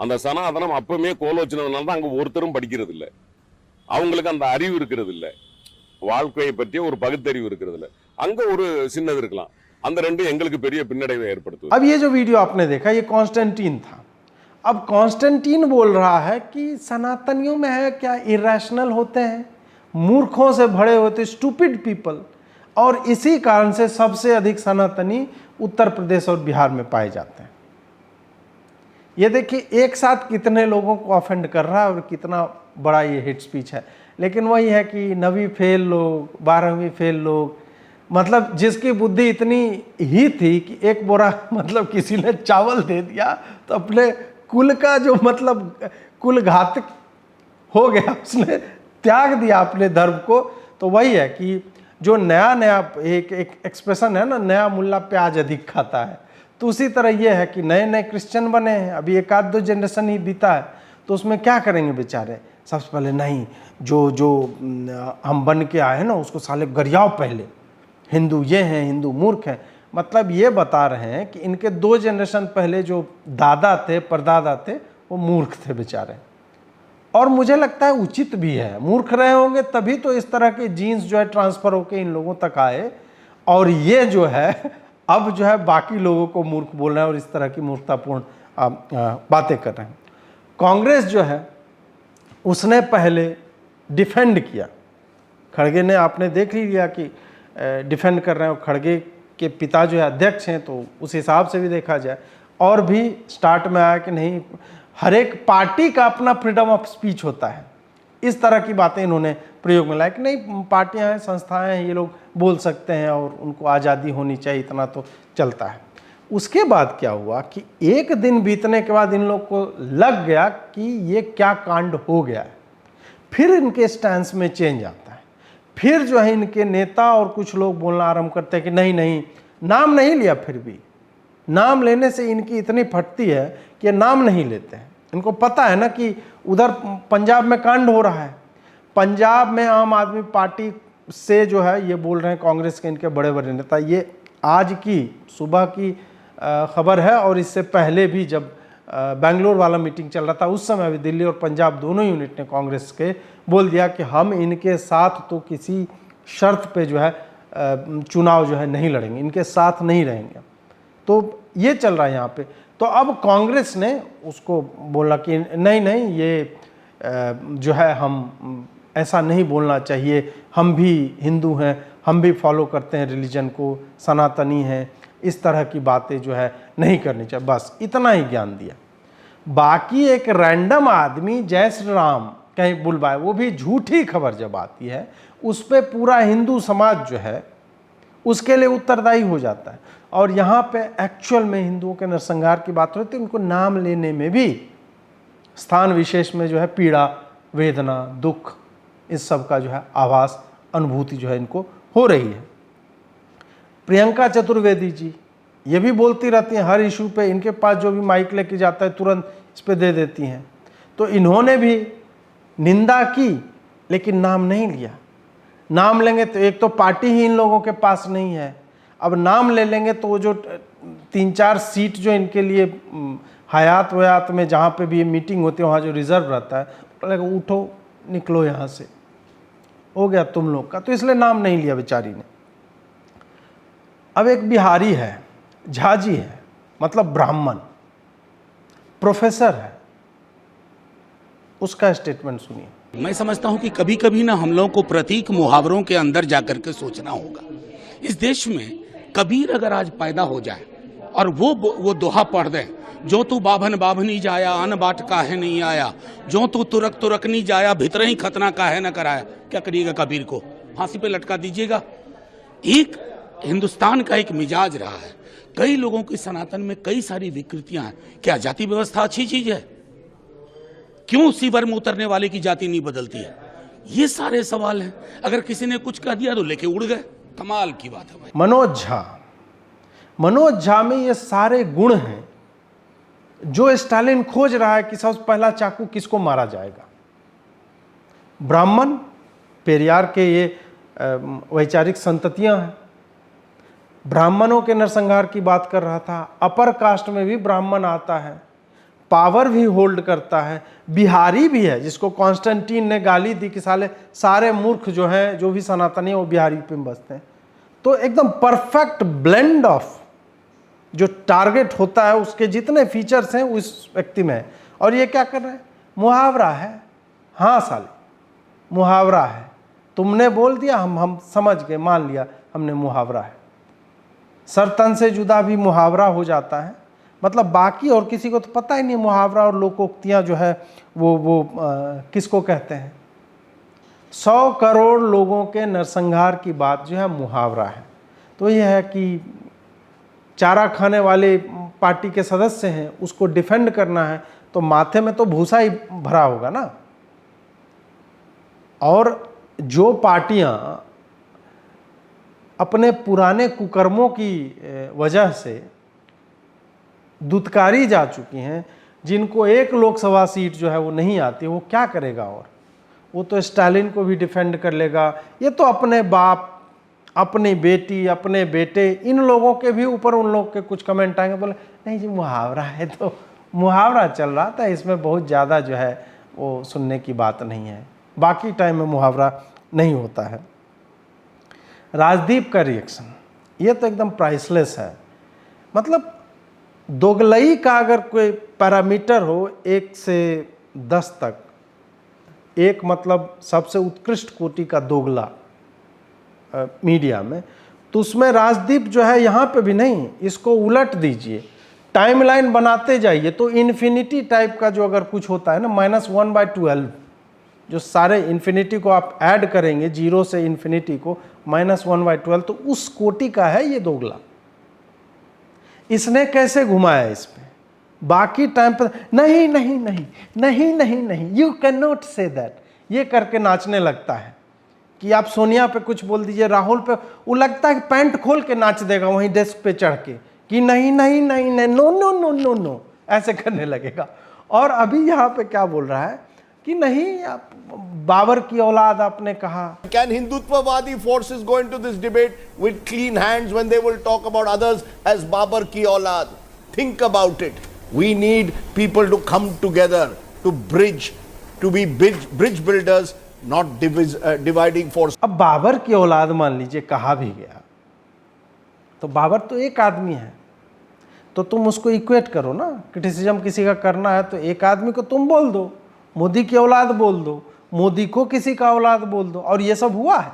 அந்த சனாதனம் அப்பவுமே கோலோச்சினதுனால தான் அங்க ஒருத்தரும் படிக்கிறது இல்லை, அவங்களுக்கு அந்த அறிவு இருக்கிறது இல்லை, வாழ்க்கையை பற்றிய ஒரு பகுத்தறிவு இருக்கிறது இல்லை. அங்க ஒரு சின்னது இருக்கலாம், அந்த ரெண்டு எங்களுக்கு பெரிய பின்னடைவை ஏற்படுத்துது. अब ये जो वीडियो आपने देखा ये कॉन्स्टेंटीन था। अब कॉन्स्टेंटीन बोल रहा है कि सनातनियों में है क्या, इरेशनल होते हैं, मूर्खों से भरे होते, स्टूपिड पीपल, और इसी कारण से सबसे अधिक सनातनी उत्तर प्रदेश और बिहार में पाए जाते हैं। ये देखिए एक साथ कितने लोगों को ऑफेंड कर रहा है और कितना बड़ा ये हेट स्पीच है। लेकिन वही है कि 9वीं फेल लोग, 12वीं फेल लोग, मतलब जिसकी बुद्धि इतनी ही थी कि एक बोरा मतलब किसी ने चावल दे दिया तो अपने कुल का जो मतलब कुल घातक हो गया, उसने त्याग दिया अपने धर्म को। तो वही है कि जो नया नया एक एक्सप्रेशन है ना, नया मुल्ला प्याज अधिक खाता है, तो उसी तरह ये है कि नए नए क्रिश्चियन बने हैं, अभी एक आध दो जनरेशन ही बीता है, तो उसमें क्या करेंगे बेचारे, सबसे पहले नहीं, जो जो हम बन के आए हैं ना उसको साले गरियाओ पहले, हिंदू ये हैं, हिंदू मूर्ख हैं। मतलब ये बता रहे हैं कि इनके 2 जनरेशन पहले जो दादा थे, परदादा थे, वो मूर्ख थे बेचारे। और मुझे लगता है उचित भी है, मूर्ख रहे होंगे तभी तो इस तरह के जीन्स जो है ट्रांसफर होके इन लोगों तक आए, और ये जो है अब जो है बाकी लोगों को मूर्ख बोल रहे हैं और इस तरह की मूर्खतापूर्ण बातें कर रहे हैं। कांग्रेस जो है उसने पहले डिफेंड किया, खड़गे ने, आपने देख ही लिया कि डिफेंड कर रहे हैं, और खड़गे के पिता जो है अध्यक्ष हैं, तो उस हिसाब से भी देखा जाए। और भी स्टार्ट में आया कि नहीं, हर एक पार्टी का अपना फ्रीडम ऑफ स्पीच होता है, इस तरह की बातें इन्होंने प्रयोग में लाया कि नहीं पार्टियां हैं, संस्थाएं हैं, ये लोग बोल सकते हैं और उनको आज़ादी होनी चाहिए, इतना तो चलता है। उसके बाद क्या हुआ कि एक दिन बीतने के बाद इन लोग को लग गया कि ये क्या कांड हो गया है। फिर इनके स्टैंस में चेंज आता है, फिर जो है इनके नेता और कुछ लोग बोलना आरंभ करते हैं कि नहीं नहीं, नाम नहीं लिया, फिर भी नाम लेने से इनकी इतनी फटती है कि नाम नहीं लेते हैं। इनको पता है ना कि उधर पंजाब में कांड हो रहा है, पंजाब में आम आदमी पार्टी से जो है ये बोल रहे हैं कांग्रेस के इनके बड़े बड़े नेता, ये आज की सुबह की खबर है, और इससे पहले भी जब बेंगलोर वाला मीटिंग चल रहा था उस समय भी दिल्ली और पंजाब दोनों यूनिट ने कांग्रेस के बोल दिया कि हम इनके साथ तो किसी शर्त पे जो है चुनाव जो है नहीं लड़ेंगे, इनके साथ नहीं रहेंगे। तो ये चल रहा है यहाँ पे। तो अब कांग्रेस ने उसको बोला कि नहीं नहीं, ये जो है हम ऐसा नहीं बोलना चाहिए, हम भी हिंदू हैं, हम भी फॉलो करते हैं रिलीजन को, सनातनी हैं, इस तरह की बातें जो है नहीं करनी चाहिए। बस इतना ही ज्ञान दिया। बाकी एक रैंडम आदमी जय श्री राम कहीं बुलवाए, वो भी झूठी खबर जब आती है उस पर पूरा हिंदू समाज जो है उसके लिए उत्तरदायी हो जाता है। और यहाँ पे एक्चुअल में हिंदुओं के नरसंहार की बात होती है, उनको नाम लेने में भी स्थान विशेष में जो है पीड़ा, वेदना, दुख, इस सब का जो है आभास, अनुभूति जो है इनको हो रही है। प्रियंका चतुर्वेदी जी ये भी बोलती रहती हैं हर इशू पे, इनके पास जो भी माइक लेके जाता है तुरंत इस पे दे देती हैं। तो इन्होंने भी निंदा की लेकिन नाम नहीं लिया। नाम लेंगे तो एक तो पार्टी ही इन लोगों के पास नहीं है, अब नाम ले लेंगे तो वो जो 3-4 सीट जो इनके लिए हयात वयात में जहाँ पे भी ये मीटिंग होती है वहाँ जो रिजर्व रहता है, बोलेगा उठो निकलो यहाँ से, हो गया तुम लोग का। तो इसलिए नाम नहीं लिया बेचारी ने। अब एक बिहारी है, झाजी है, मतलब ब्राह्मण, प्रोफेसर है, उसका स्टेटमेंट सुनिए। मैं समझता हूं कि कभी कभी ना हम लोगों को प्रतीक मुहावरों के अंदर जाकर के सोचना होगा। इस देश में कबीर अगर आज पैदा हो जाए और वो दोहा पढ़ दे, जो तू बाभन बाभनी जाया अन बाट काहे नहीं आया, जो तू तुरक तुरक नहीं जाया भीतर ही खतना काहे न कराया, क्या करिएगा कबीर को? फांसी पे लटका दीजिएगा। एक हिंदुस्तान का एक मिजाज रहा है, कई लोगों की सनातन में कई सारी विकृतियां हैं। क्या जाति व्यवस्था अच्छी चीज है? क्यों सीवर में उतरने वाले की जाति नहीं बदलती है? ये सारे सवाल हैं। अगर किसी ने कुछ कह दिया तो लेके उड़ गए, कमाल की बात है भाई। मनोज झा में ये सारे गुण हैं जो स्टालिन खोज रहा है कि सबसे पहला चाकू किसको मारा जाएगा। ब्राह्मण, पेरियार के ये वैचारिक संततियां हैं, ब्राह्मणों के नरसंहार की बात कर रहा था। अपर कास्ट में भी ब्राह्मण आता है, पावर भी होल्ड करता है। बिहारी भी है जिसको कॉन्स्टेंटीन ने गाली दी कि साले सारे मूर्ख जो हैं, जो भी सनातनी है वो बिहारी पे बसते हैं। तो एकदम परफेक्ट ब्लेंड ऑफ जो टारगेट होता है उसके जितने फीचर्स हैं उस व्यक्ति में है। और ये क्या कर रहे हैं? मुहावरा है। हाँ साले मुहावरा है, तुमने बोल दिया, हम समझ गए, मान लिया हमने मुहावरा है। सर तन से जुदा भी मुहावरा हो जाता है, मतलब बाकी और किसी को तो पता ही नहीं मुहावरा और लोकोक्तियाँ जो है वो किसको कहते हैं। 100 करोड़ लोगों के नरसंहार की बात जो है मुहावरा है। तो यह है कि चारा खाने वाले पार्टी के सदस्य हैं, उसको डिफेंड करना है तो माथे में तो भूसा ही भरा होगा ना। और जो पार्टियां अपने पुराने कुकर्मों की वजह से दुत्कारी जा चुकी हैं, जिनको एक लोकसभा सीट जो है वो नहीं आती, वो क्या करेगा? और वो तो स्टालिन को भी डिफेंड कर लेगा। ये तो अपने बाप, अपनी बेटी, अपने बेटे, इन लोगों के भी ऊपर उन लोग के कुछ कमेंट आएंगे, बोले नहीं जी मुहावरा है, तो मुहावरा चल रहा था, इसमें बहुत ज़्यादा जो है वो सुनने की बात नहीं है। बाकी टाइम में मुहावरा नहीं होता है। राजदीप का रिएक्शन ये तो एकदम प्राइसलेस है। मतलब दोगलई का अगर कोई पैरामीटर हो 1 से 10 तक, एक मतलब सबसे उत्कृष्ट कोटि का दोगला मीडिया में, तो उसमें राजदीप जो है यहाँ पे भी नहीं, इसको उलट दीजिए, टाइमलाइन बनाते जाइए तो इन्फिनिटी टाइप का जो अगर कुछ होता है ना, -1/12, जो सारे इन्फिनिटी को आप ऐड करेंगे, 0 से इन्फिनिटी को -1/12, तो उस कोटि का है ये दोगला। इसने कैसे घुमाया इस पे? बाकी टाइम पर नहीं नहीं नहीं नहीं नहीं नहीं, you can not say that, ये करके नाचने लगता है कि आप सोनिया पे कुछ बोल दीजिए, राहुल पे, वो लगता है कि पैंट खोल के नाच देगा वहीं डेस्क पे चढ़ के कि नहीं नहीं नहीं नहीं, no no no no no, ऐसे करने लगेगा। और अभी यहाँ पे क्या बोल रहा है कि नहीं, आप बाबर की औलाद आपने कहा। Can Hindutva-wadi forces go into this debate with clean hands when they will talk about others as Babar ki aulad? Think about it. We need people to come together to bridge, to be bridge builders, not dividing force. अब बाबर की औलाद मान लीजिए कहा भी गया, तो बाबर तो एक आदमी है, तो तुम उसको इक्वेट करो ना। क्रिटिसिज्म किसी का करना है तो एक आदमी को तुम बोल दो, मोदी की औलाद बोल दो, मोदी को किसी का औलाद बोल दो। और ये सब हुआ है।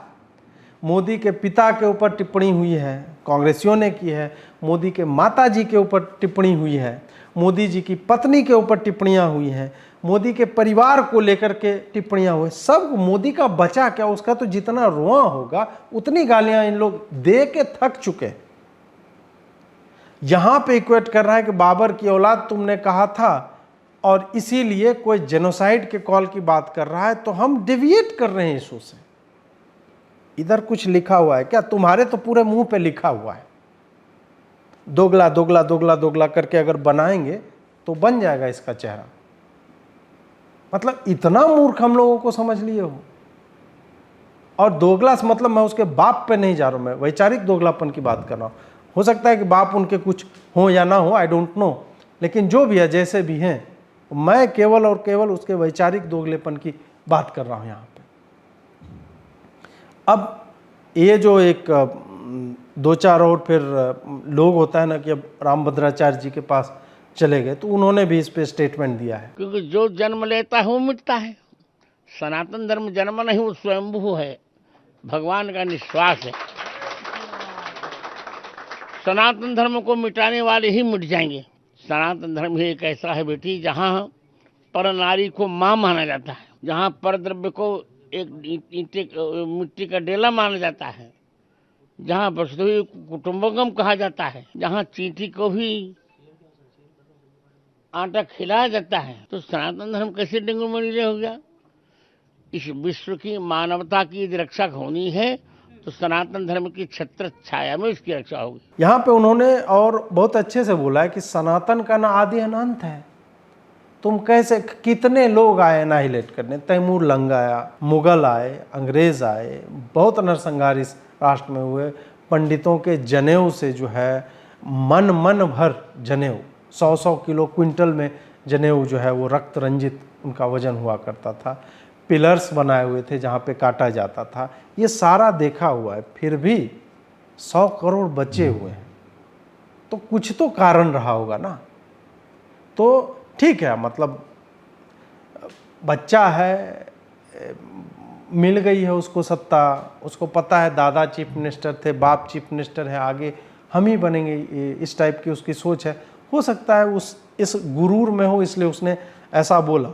मोदी के पिता के ऊपर टिप्पणी हुई है, कांग्रेसियों ने की है। मोदी के माता जी के ऊपर टिप्पणी हुई है, मोदी जी की पत्नी के ऊपर टिप्पणियां हुई हैं, मोदी के परिवार को लेकर के टिप्पणियां हुई। सब मोदी का बचा क्या, उसका तो जितना रोआ होगा उतनी गालियां इन लोग दे के थक चुके। यहां पे इक्वेट कर रहा है कि बाबर की औलाद तुमने कहा था और इसीलिए कोई जेनोसाइड के कॉल की बात कर रहा है, तो हम डिविएट कर रहे हैं इशू से। इधर कुछ लिखा हुआ है क्या? तुम्हारे तो पूरे मुंह पे लिखा हुआ है। दोगला दोगला दोगला दोगला करके अगर बनाएंगे तो बन जाएगा इसका चेहरा। मतलब इतना मूर्ख हम लोगों को समझ लिए हो। और दोगला से मतलब मैं उसके बाप पे नहीं जा रहा हूं, मैं वैचारिक दोगलापन की बात कर रहा हूं। हो सकता है कि बाप उनके कुछ हो या ना हो, आई डोंट नो, लेकिन जो भी है, जैसे भी हैं, मैं केवल और केवल उसके वैचारिक दोगलेपन की बात कर रहा हूं यहाँ पे। अब ये जो एक 2-4 और फिर लोग होता है ना कि अब रामभद्राचार्य जी के पास चले गए, तो उन्होंने भी इस पे स्टेटमेंट दिया है। क्योंकि जो जन्म लेता है वो मिटता है। सनातन धर्म जन्म नहीं, वो स्वयंभू है, भगवान का निश्वास है। सनातन धर्म को मिटाने वाले ही मिट जाएंगे। सनातन धर्म ही एक ऐसा है बेटी, जहाँ पर नारी को माँ माना जाता है, जहाँ पर द्रव्य को एक मिट्टी का डेला माना जाता है, जहाँ वसुधैव कुटुंबकम कहा जाता है, जहाँ चींटी को भी आटा खिलाया जाता है। तो सनातन धर्म कैसे डेंगू मलेरिया हो गया? इस विश्व की मानवता की यदि रक्षा होनी है तो सनातन धर्म की छत्र छाया में इसकी रक्षा होगी। यहाँ पे उन्होंने और बहुत अच्छे से बोला है कि सनातन का ना आदि अनंत है। तुम कैसे, कितने लोग आए एनाहिलेट करने, तैमूर लंग आया, मुगल आए, अंग्रेज आए, बहुत नरसंहार इस राष्ट्र में हुए। पंडितों के जनेऊ से जो है मन भर जनेऊ, 100-100 किलो क्विंटल में जनेऊ जो है वो रक्त रंजित उनका वजन हुआ करता था। पिलर्स बनाए हुए थे जहाँ पे काटा जाता था। ये सारा देखा हुआ है, फिर भी 100 करोड़ बचे हुए हैं, तो कुछ तो कारण रहा होगा ना। तो ठीक है, मतलब बच्चा है, मिल गई है उसको सत्ता, उसको पता है दादा चीफ मिनिस्टर थे, बाप चीफ मिनिस्टर है, आगे हम ही बनेंगे, इस टाइप की उसकी सोच है। हो सकता है उस इस गुरूर में हो, इसलिए उसने ऐसा बोला।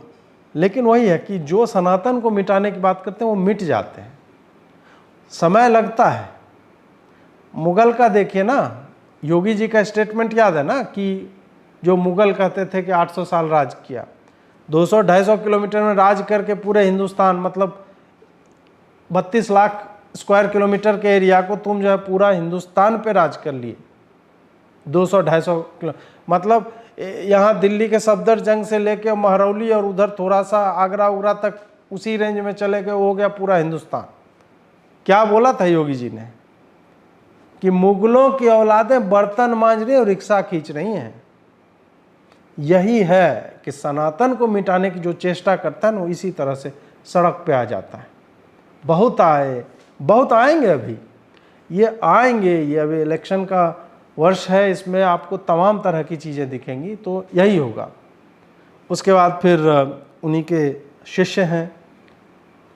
लेकिन वही है कि जो सनातन को मिटाने की बात करते हैं वो मिट जाते हैं, समय लगता है। मुगल का देखिए ना, योगी जी का स्टेटमेंट याद है ना कि जो मुगल कहते थे कि 800 साल राज किया, 200-250 किलोमीटर में राज करके पूरे हिंदुस्तान, मतलब 32 लाख स्क्वायर किलोमीटर के एरिया को तुम जो है पूरा हिंदुस्तान पे राज कर लिए। 200-250 किलो, मतलब यहाँ दिल्ली के सफदरजंग से लेके महरौली और उधर थोड़ा सा आगरा उगरा तक उसी रेंज में चले गए, हो गया पूरा हिंदुस्तान। क्या बोला था योगी जी ने कि मुगलों की औलादें बर्तन मांज रही और रिक्शा खींच रही हैं। यही है कि सनातन को मिटाने की जो चेष्टा करता है ना, वो इसी तरह से सड़क पे आ जाता है। बहुत आए, बहुत आएंगे, अभी ये आएंगे। ये अभी इलेक्शन का वर्ष है, इसमें आपको तमाम तरह की चीज़ें दिखेंगी, तो यही होगा। उसके बाद फिर उन्हीं के शिष्य हैं,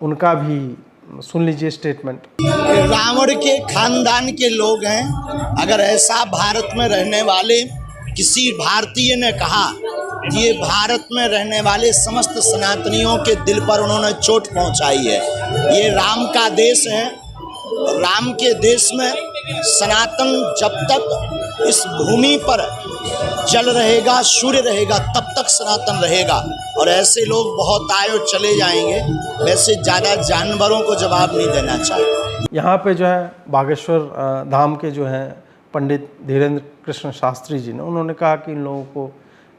उनका भी सुन लीजिए स्टेटमेंट। रावण के खानदान के लोग हैं। अगर ऐसा भारत में रहने वाले किसी भारतीय ने कहा कि ये भारत में रहने वाले समस्त सनातनियों के दिल पर उन्होंने चोट पहुंचाई है। ये राम का देश है। राम के देश में सनातन जब तक इस भूमि पर जल रहेगा, सूर्य रहेगा, तब तक सनातन रहेगा। और ऐसे लोग बहुत आए और चले जाएंगे। वैसे ज़्यादा जानवरों को जवाब नहीं देना चाहिए। यहाँ पे जो है बागेश्वर धाम के जो हैं पंडित धीरेन्द्र कृष्ण शास्त्री जी ने, उन्होंने कहा कि इन लोगों को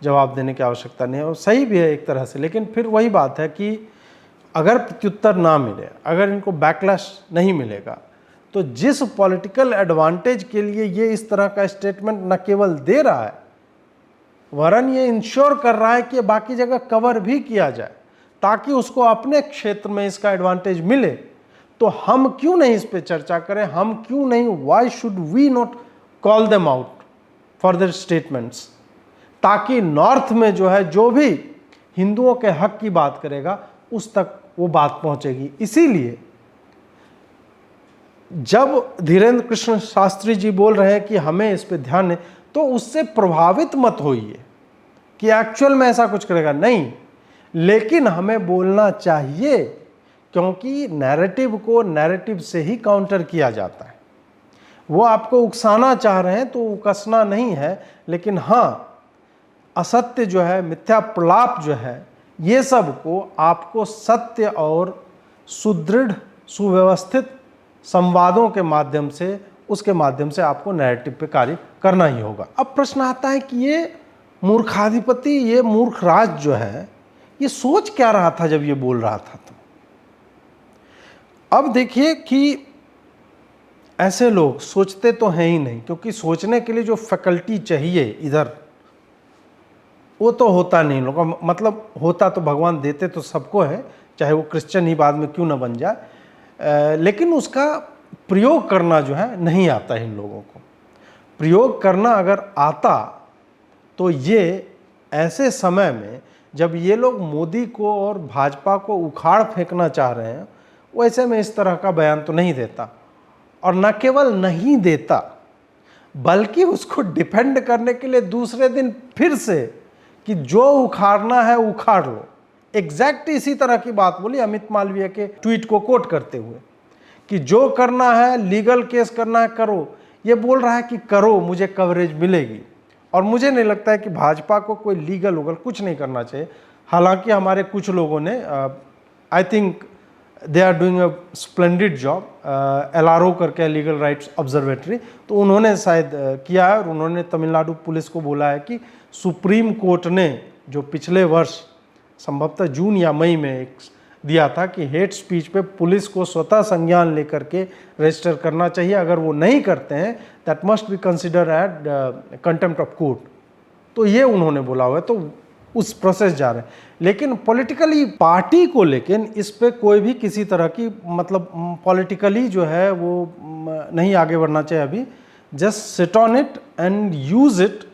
जवाब देने की आवश्यकता नहीं है, और सही भी है एक तरह से। लेकिन फिर वही बात है कि अगर प्रत्युत्तर ना मिले, अगर इनको बैकलैश नहीं मिलेगा, तो जिस पॉलिटिकल एडवांटेज के लिए ये इस तरह का स्टेटमेंट न केवल दे रहा है, वरन ये इंश्योर कर रहा है कि बाकी जगह कवर भी किया जाए, ताकि उसको अपने क्षेत्र में इसका एडवांटेज मिले। तो हम क्यों नहीं इस पे चर्चा करें? हम क्यों नहीं, why should we not call them out for their statements, ताकि नॉर्थ में जो है, जो भी हिंदुओं के हक की बात करेगा उस तक वो बात पहुंचेगी। इसीलिए जब धीरेन्द्र कृष्ण शास्त्री जी बोल रहे हैं कि हमें इस पे ध्यान है, तो उससे प्रभावित मत होइए कि एक्चुअल में ऐसा कुछ करेगा, नहीं। लेकिन हमें बोलना चाहिए, क्योंकि नैरेटिव को नैरेटिव से ही काउंटर किया जाता है। वो आपको उकसाना चाह रहे हैं तो उकसना नहीं है, लेकिन हाँ, असत्य जो है, मिथ्या प्रलाप जो है, ये सब को आपको सत्य और सुदृढ़ सुव्यवस्थित संवादों के माध्यम से, उसके माध्यम से आपको नैरेटिव पे कार्य करना ही होगा। अब प्रश्न आता है कि ये मूर्खाधिपति, ये मूर्ख राज जो है, ये सोच क्या रहा था जब ये बोल रहा था? तो अब देखिए कि ऐसे लोग सोचते तो हैं ही नहीं, क्योंकि सोचने के लिए जो फैकल्टी चाहिए इधर, वो तो होता नहीं लोगों का। मतलब होता तो भगवान देते तो सबको है, चाहे वो क्रिश्चियन ही बाद में क्यों ना बन जाए, लेकिन उसका प्रयोग करना जो है नहीं आता इन लोगों को। प्रयोग करना अगर आता तो ये ऐसे समय में जब ये लोग मोदी को और भाजपा को उखाड़ फेंकना चाह रहे हैं, वैसे में इस तरह का बयान तो नहीं देता। और न केवल नहीं देता, बल्कि उसको डिफेंड करने के लिए दूसरे दिन फिर से कि जो उखाड़ना है उखाड़ लो। एग्जैक्ट इसी तरह की बात बोली अमित मालवीय के ट्वीट को कोट करते हुए कि जो करना है, लीगल केस करना है, करो। ये बोल रहा है कि करो, मुझे कवरेज मिलेगी। और मुझे नहीं लगता है कि भाजपा को कोई लीगल उगल कुछ नहीं करना चाहिए। हालांकि हमारे कुछ लोगों ने, I think they are doing a splendid job, LRO करके लीगल राइट्स ऑब्जर्वेटरी, तो उन्होंने शायद किया है। और उन्होंने तमिलनाडु पुलिस को बोला है कि सुप्रीम कोर्ट ने जो पिछले वर्ष संभवतः जून या मई में एक दिया था कि हेट स्पीच पे पुलिस को स्वतः संज्ञान लेकर के रजिस्टर करना चाहिए। अगर वो नहीं करते हैं, that must be consider at contempt of court. तो ये उन्होंने बोला हुआ है, तो उस प्रोसेस जा रहे हैं। लेकिन पॉलिटिकली पार्टी को लेकिन इस पे कोई भी किसी तरह की, मतलब पॉलिटिकली जो है वो नहीं आगे बढ़ना चाहिए अभी। Just sit on it and use it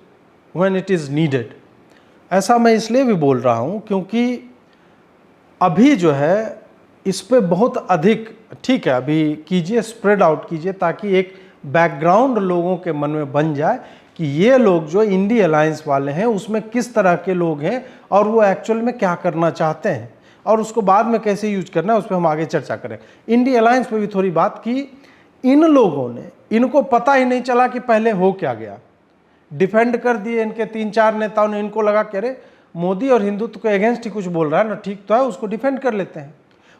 when it is needed. ऐसा मैं इसलिए भी बोल रहा हूँ क्योंकि अभी जो है इस पे बहुत अधिक, ठीक है, अभी कीजिए, स्प्रेड आउट कीजिए, ताकि एक बैकग्राउंड लोगों के मन में बन जाए कि ये लोग जो इंडी अलायंस वाले हैं उसमें किस तरह के लोग हैं और वो एक्चुअल में क्या करना चाहते हैं, और उसको बाद में कैसे यूज करना है उस पर हम आगे चर्चा करें। इंडी अलायंस पे भी थोड़ी बात की। इन लोगों ने, इनको पता ही नहीं चला कि पहले हो क्या गया। डिफेंड कर दिए इनके 3-4 नेताओं ने। इनको लगा कि अरे मोदी और हिंदुत्व के अगेंस्ट ही कुछ बोल रहा है ना, ठीक तो है, उसको डिफेंड कर लेते हैं।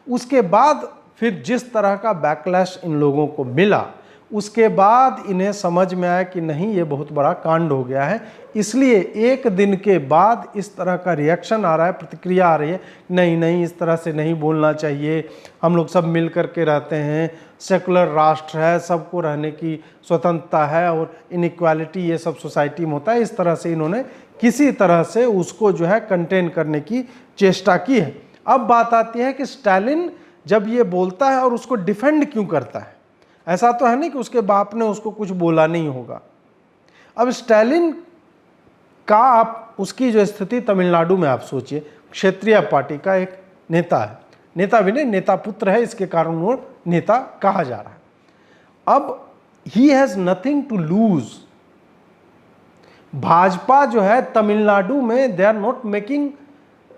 उसके बाद फिर जिस तरह का बैकलैश इन लोगों को मिला, उसके बाद इन्हें समझ में आया कि नहीं, ये बहुत बड़ा कांड हो गया है, इसलिए एक दिन के बाद इस तरह का रिएक्शन आ रहा है, प्रतिक्रिया आ रही है, नहीं नहीं इस तरह से नहीं बोलना चाहिए, हम लोग सब मिल कर के रहते हैं, सेकुलर राष्ट्र है, सबको रहने की स्वतंत्रता है और इनइक्वालिटी ये सब सोसाइटी में होता है। इस तरह से इन्होंने किसी तरह से उसको जो है कंटेन करने की चेष्टा की है। अब बात आती है कि स्टालिन जब ये बोलता है और उसको डिफेंड क्यों करता है, ऐसा तो है नहीं कि उसके बाप ने उसको कुछ बोला नहीं होगा। अब स्टालिन का आप उसकी जो स्थिति तमिलनाडु में आप सोचिए, क्षेत्रीय पार्टी का एक नेता है, नेता भी नहीं नेता पुत्र है, इसके कारण वो नेता कहा जा रहा है। अब he has nothing to lose. Bhajpa जो है तमिलनाडु में they are not making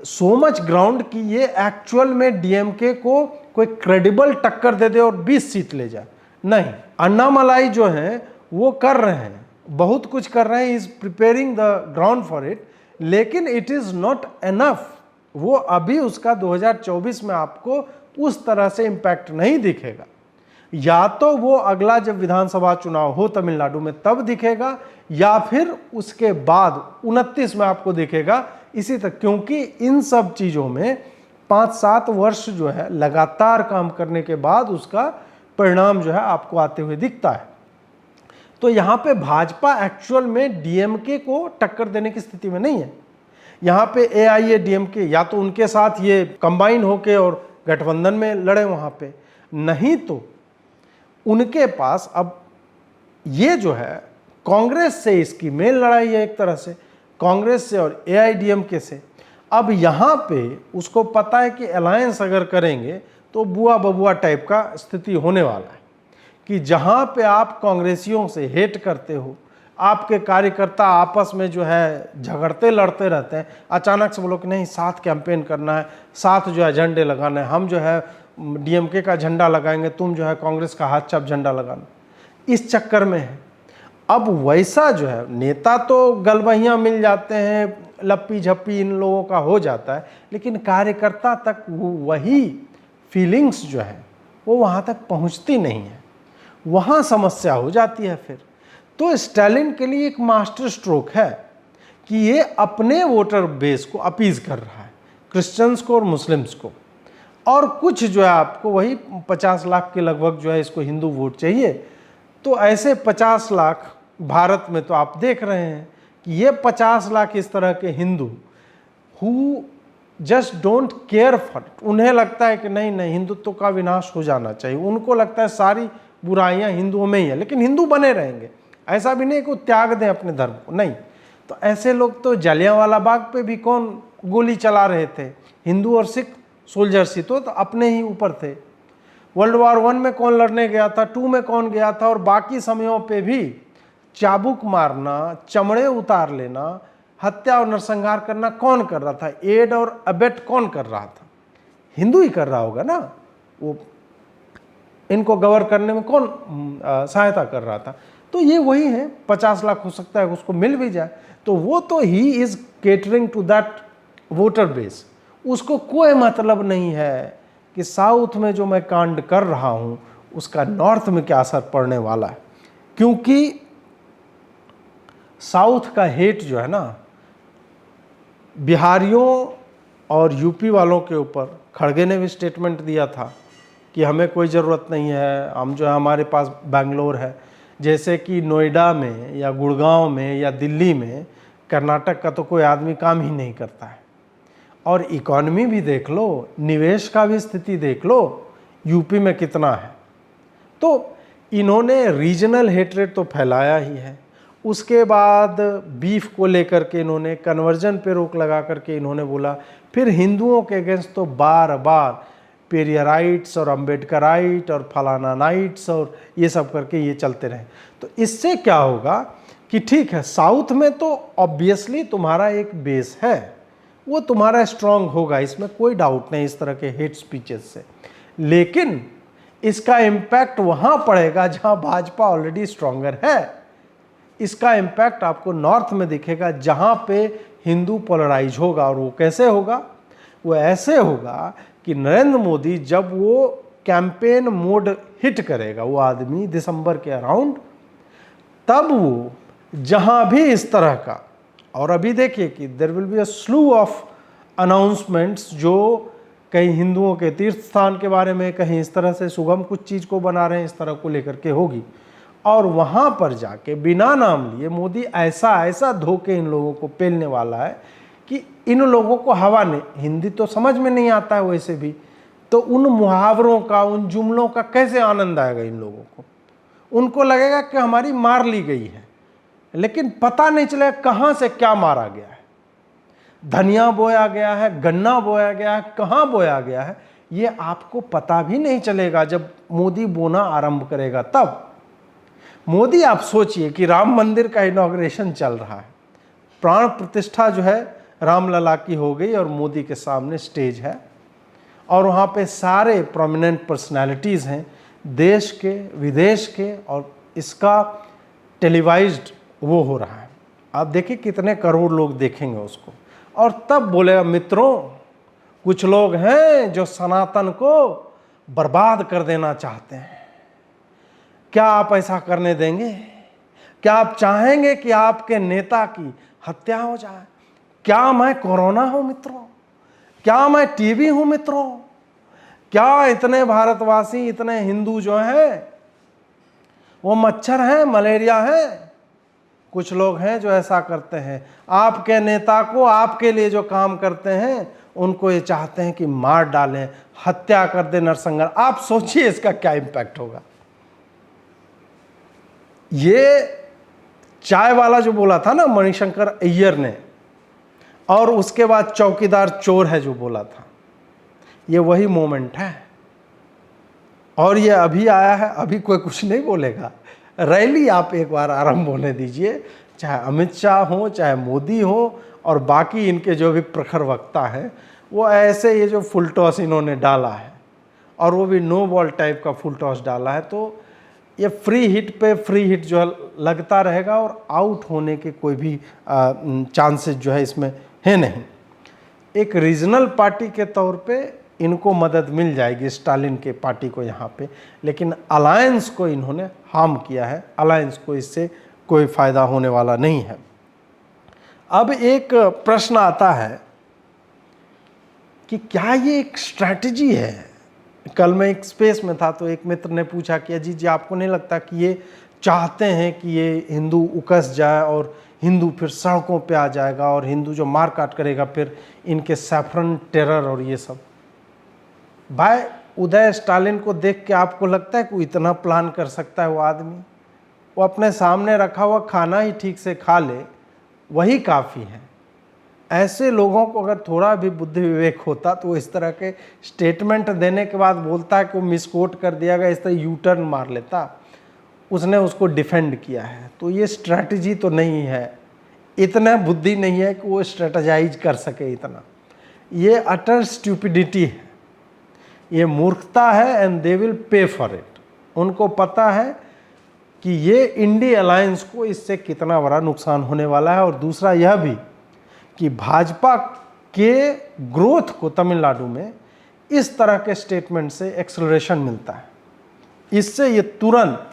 so much ground कि ये एक्चुअल में डीएमके को कोई क्रेडिबल टक्कर दे दे और 20 सीट ले जाए, नहीं। अन्नामलाई जो है वो कर रहे हैं, बहुत कुछ कर रहे हैं, is preparing the ground for it, लेकिन इट इज नॉट एनफ। वो अभी उसका 2024 में आपको उस तरह से इम्पैक्ट नहीं दिखेगा। या तो वो अगला जब विधानसभा चुनाव हो तमिलनाडु में तब दिखेगा, या फिर उसके बाद 29 में आपको दिखेगा इसी तक, क्योंकि इन सब चीज़ों में 5-7 वर्ष जो है लगातार काम करने के बाद उसका परिणाम जो है आपको आते हुए दिखता है। तो यहाँ पे भाजपा एक्चुअल में डीएमके को टक्कर देने की स्थिति में नहीं है। यहाँ पे एआईएडीएमके या तो उनके साथ ये कंबाइन होके और गठबंधन में लड़े वहाँ पे, नहीं तो उनके पास अब ये जो है कांग्रेस से इसकी मेल लड़ाई है एक तरह से, कांग्रेस से और एआईडीएमके से। अब यहाँ पे उसको पता है कि अलायंस अगर करेंगे तो बुआ बबुआ टाइप का स्थिति होने वाला है, कि जहाँ पे आप कांग्रेसियों से हेट करते हो, आपके कार्यकर्ता आपस में जो है झगड़ते लड़ते रहते हैं, अचानक से बोलो कि नहीं साथ कैंपेन करना है, साथ जो है झंडे लगाना है, हम जो है डीएमके का झंडा लगाएंगे, तुम जो है कांग्रेस का हाथ चाप झंडा लगाना, इस चक्कर में है। अब वैसा जो है नेता तो गलबहियाँ मिल जाते हैं, लप्पी झप्पी इन लोगों का हो जाता है, लेकिन कार्यकर्ता तक वही फीलिंग्स जो है वो वहाँ तक पहुँचती नहीं है, वहाँ समस्या हो जाती है फिर। तो स्टालिन के लिए एक मास्टर स्ट्रोक है कि ये अपने वोटर बेस को अपीज कर रहा है, क्रिश्चियंस को और मुस्लिम्स को, और कुछ जो है आपको वही 50 लाख के लगभग जो है इसको हिंदू वोट चाहिए। तो ऐसे 50 लाख भारत में तो आप देख रहे हैं कि ये 50 लाख इस तरह के Hindu who just don't care for it, उन्हें लगता है कि नहीं नहीं हिंदुत्व का विनाश हो जाना चाहिए, उनको लगता है सारी बुराइयां हिंदुओं में ही है, लेकिन हिंदू बने रहेंगे, ऐसा भी नहीं कि वो त्याग दें अपने धर्म को, नहीं। तो ऐसे लोग तो जलियांवाला बाग पे भी कौन गोली चला रहे थे, हिंदू और सिख सोल्जर्स ही तो अपने ही ऊपर थे। वर्ल्ड वॉर 1 में कौन लड़ने गया था, 2 में कौन गया था, और बाकी समयों पे भी चाबुक मारना, चमड़े उतार लेना, हत्या और नरसंहार करना कौन कर रहा था, एड और अबेट कौन कर रहा था, हिंदू ही कर रहा होगा ना। वो इनको गवर करने में कौन सहायता कर रहा था। तो ये वही है, 50 लाख हो सकता है उसको मिल भी जाए, तो वो तो he is catering to that voter base. उसको कोई मतलब नहीं है कि साउथ में जो मैं कांड कर रहा हूँ उसका नॉर्थ में क्या असर पड़ने वाला है, क्योंकि साउथ का हेट जो है ना बिहारियों और यूपी वालों के ऊपर, खड़गे ने भी स्टेटमेंट दिया था कि हमें कोई ज़रूरत नहीं है, हम जो है हमारे पास बेंगलोर है, जैसे कि नोएडा में या गुड़गांव में या दिल्ली में कर्नाटक का तो कोई आदमी काम ही नहीं करता है। और इकॉनमी भी देख लो, निवेश का भी स्थिति देख लो, यूपी में कितना है। तो इन्होंने रीजनल हेट्रेड तो फैलाया ही है। उसके बाद बीफ को लेकर के इन्होंने कन्वर्जन पे रोक लगा करके इन्होंने बोला, फिर हिंदुओं के अगेंस्ट तो बार बार पेरियराइट्स और अम्बेडकराइट और फलाना नाइट्स और ये सब करके ये चलते रहे। तो इससे क्या होगा कि ठीक है, साउथ में तो ऑब्वियसली तुम्हारा एक बेस है, वो तुम्हारा स्ट्रांग होगा, इसमें कोई डाउट नहीं इस तरह के हेट स्पीचेस से, लेकिन इसका इम्पैक्ट वहाँ पड़ेगा जहाँ भाजपा ऑलरेडी स्ट्रांगर है। इसका इम्पैक्ट आपको नॉर्थ में दिखेगा जहाँ पे हिंदू पोलराइज होगा, और वो कैसे होगा, वो ऐसे होगा कि नरेंद्र मोदी जब वो कैंपेन मोड हिट करेगा वो आदमी दिसंबर के अराउंड, तब वो जहां भी इस तरह का, और अभी देखिए कि there will be a slew of announcements जो कहीं हिंदुओं के तीर्थ स्थान के बारे में, कहीं इस तरह से सुगम कुछ चीज़ को बना रहे हैं, इस तरह को लेकर के होगी। और वहाँ पर जाके बिना नाम लिए मोदी ऐसा ऐसा धोखे इन लोगों को पेलने वाला है कि इन लोगों को हवा नहीं, हिंदी तो समझ में नहीं आता है वैसे भी, तो उन मुहावरों का, उन जुमलों का कैसे आनंद आएगा इन लोगों को। उनको लगेगा कि हमारी मार ली गई है, लेकिन पता नहीं चलेगा कहाँ से क्या मारा गया है। धनिया बोया गया है, गन्ना बोया गया है, कहाँ बोया गया है, ये आपको पता भी नहीं चलेगा जब मोदी बोना आरंभ करेगा। तब मोदी, आप सोचिए कि राम मंदिर का इनॉग्रेशन चल रहा है, प्राण प्रतिष्ठा जो है रामलला की हो गई और मोदी के सामने स्टेज है और वहाँ पे सारे प्रोमिनेंट पर्सनालिटीज़ हैं देश के, विदेश के, और इसका टेलीवाइज्ड वो हो रहा है। आप देखिए कितने करोड़ लोग देखेंगे उसको। और तब बोलेगा, मित्रों कुछ लोग हैं जो सनातन को बर्बाद कर देना चाहते हैं, क्या आप ऐसा करने देंगे? क्या आप चाहेंगे कि आपके नेता की हत्या हो जाए? क्या मैं कोरोना हूं मित्रों? क्या मैं टीबी हूं मित्रों? क्या इतने भारतवासी, इतने हिंदू जो हैं वो मच्छर हैं, मलेरिया है? कुछ लोग हैं जो ऐसा करते हैं। आपके नेता को, आपके लिए जो काम करते हैं, उनको ये चाहते हैं कि मार डालें, हत्या कर दें, नरसंहार। आप सोचिए इसका क्या इम्पैक्ट होगा। ये चाय वाला जो बोला था ना मणिशंकर अय्यर ने, और उसके बाद चौकीदार चोर है जो बोला था, ये वही मोमेंट है। और ये अभी आया है, अभी कोई कुछ नहीं बोलेगा। रैली आप एक बार आरंभ होने दीजिए, चाहे अमित शाह हो, चाहे मोदी हो, और बाकी इनके जो भी प्रखर वक्ता है, वो ऐसे ये जो फुल टॉस इन्होंने डाला है, और वो भी नो बॉल टाइप का फुल टॉस डाला है, तो ये फ्री हिट पे फ्री हिट जो है लगता रहेगा और आउट होने के कोई भी चांसेस जो है इसमें है नहीं। एक रीजनल पार्टी के तौर पे इनको मदद मिल जाएगी, स्टालिन के पार्टी को यहाँ पे, लेकिन अलायंस को इन्होंने हार्म किया है। अलायंस को इससे कोई फ़ायदा होने वाला नहीं है। अब एक प्रश्न आता है कि क्या ये एक स्ट्रैटेजी है? कल मैं एक स्पेस में था तो एक मित्र ने पूछा कि अजीत जी, आपको नहीं लगता कि ये चाहते हैं कि ये हिंदू उकस जाए और हिंदू फिर सड़कों पे आ जाएगा और हिंदू जो मार काट करेगा फिर इनके सैफरन टेरर और ये सब? भाई, उदय स्टालिन को देख के आपको लगता है कोई इतना प्लान कर सकता है? वो आदमी, वो अपने सामने रखा हुआ खाना ही ठीक से खा ले, वही काफ़ी है। ऐसे लोगों को अगर थोड़ा भी बुद्धि विवेक होता तो वो इस तरह के स्टेटमेंट देने के बाद बोलता है कि वो मिसकोट कर दिया गया, इस तरह यू टर्न मार लेता। उसने उसको डिफेंड किया है। तो ये स्ट्रैटेजी तो नहीं है, इतना बुद्धि नहीं है कि वो स्ट्रेटजाइज कर सके इतना। ये अटर स्टूपिडिटी है, ये मूर्खता है, and they will pay for it. उनको पता है कि ये इंडी अलायंस को इससे कितना बड़ा नुकसान होने वाला है। और दूसरा यह भी कि भाजपा के ग्रोथ को तमिलनाडु में इस तरह के स्टेटमेंट से एक्सेलरेशन मिलता है। इससे ये तुरंत,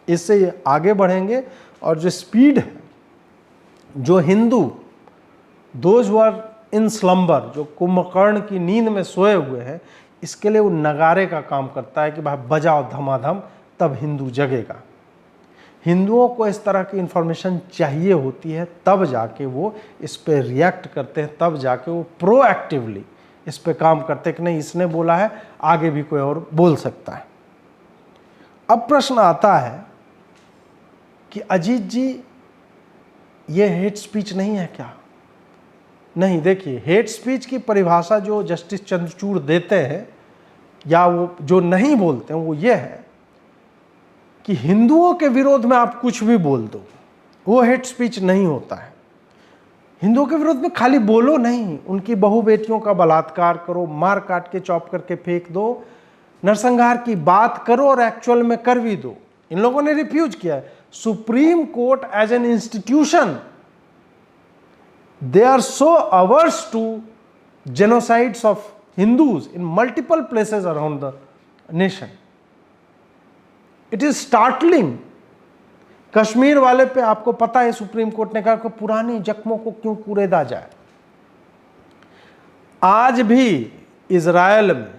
इससे ये आगे बढ़ेंगे। और जो स्पीड है, जो Hindu those were in slumber, जो कुंभकर्ण की नींद में सोए हुए हैं, इसके लिए वो नगारे का काम करता है कि भाई बजाओ धमाधम, तब हिंदू जगेगा। हिंदुओं को इस तरह की इन्फॉर्मेशन चाहिए होती है, तब जाके वो इस पे रिएक्ट करते हैं, तब जाके वो प्रोएक्टिवली इस पे काम करते हैं कि नहीं, इसने बोला है, आगे भी कोई और बोल सकता है। अब प्रश्न आता है कि अजीत जी, ये हेट स्पीच नहीं है क्या? नहीं, देखिए, हेट स्पीच की परिभाषा जो जस्टिस चंद्रचूड़ देते हैं या वो जो नहीं बोलते हैं, वो ये है कि हिंदुओं के विरोध में आप कुछ भी बोल दो, वो हेट स्पीच नहीं होता है। हिंदुओं के विरोध में खाली बोलो नहीं, उनकी बहू बेटियों का बलात्कार करो, मार काट के चॉप करके फेंक दो, नरसंहार की बात करो और एक्चुअल में कर भी दो। इन लोगों ने रिफ्यूज किया है। Supreme court as an institution, they are so averse to genocides of Hindus in multiple places around the nation. It is startling. Kashmir वाले पे आपको पता है सुप्रीम कोर्ट ने कहा कि पुरानी जख्मों को क्यों कुरेदा जाए। आज भी इजराइल में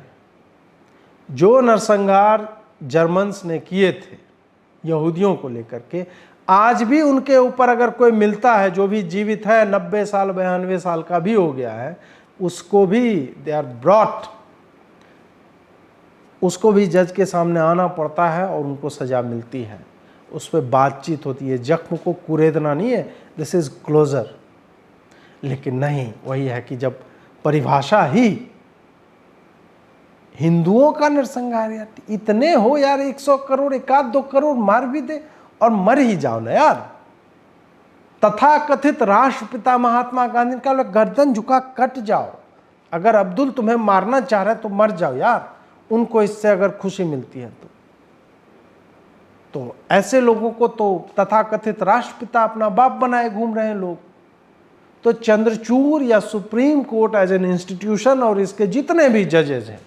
जो नरसंहार जर्मन्स ने किए थे यहूदियों को लेकर के, आज भी उनके ऊपर अगर कोई मिलता है जो भी जीवित है, 90 साल 92 साल का भी हो गया है, उसको भी दे आर ब्रॉट, उसको भी जज के सामने आना पड़ता है और उनको सजा मिलती है। उस पर बातचीत होती है। जख्म को कुरेदना नहीं है, दिस इज क्लोजर। लेकिन नहीं, वही है कि जब परिभाषा ही हिंदुओं का नरसंहार, यार इतने हो यार, 100 करोड़, 1-2 करोड़ मार भी दे और मर ही जाओ ना यार। तथा कथित राष्ट्रपिता महात्मा गांधी का गर्दन झुका कट जाओ। अगर अब्दुल तुम्हें मारना चाह रहा है तो मर जाओ यार, उनको इससे अगर खुशी मिलती है तो ऐसे लोगों को तो तथाकथित राष्ट्रपिता अपना बाप बनाए घूम रहे हैं लोग। तो चंद्रचूड़ या supreme court as an institution और इसके जितने भी जजेस हैं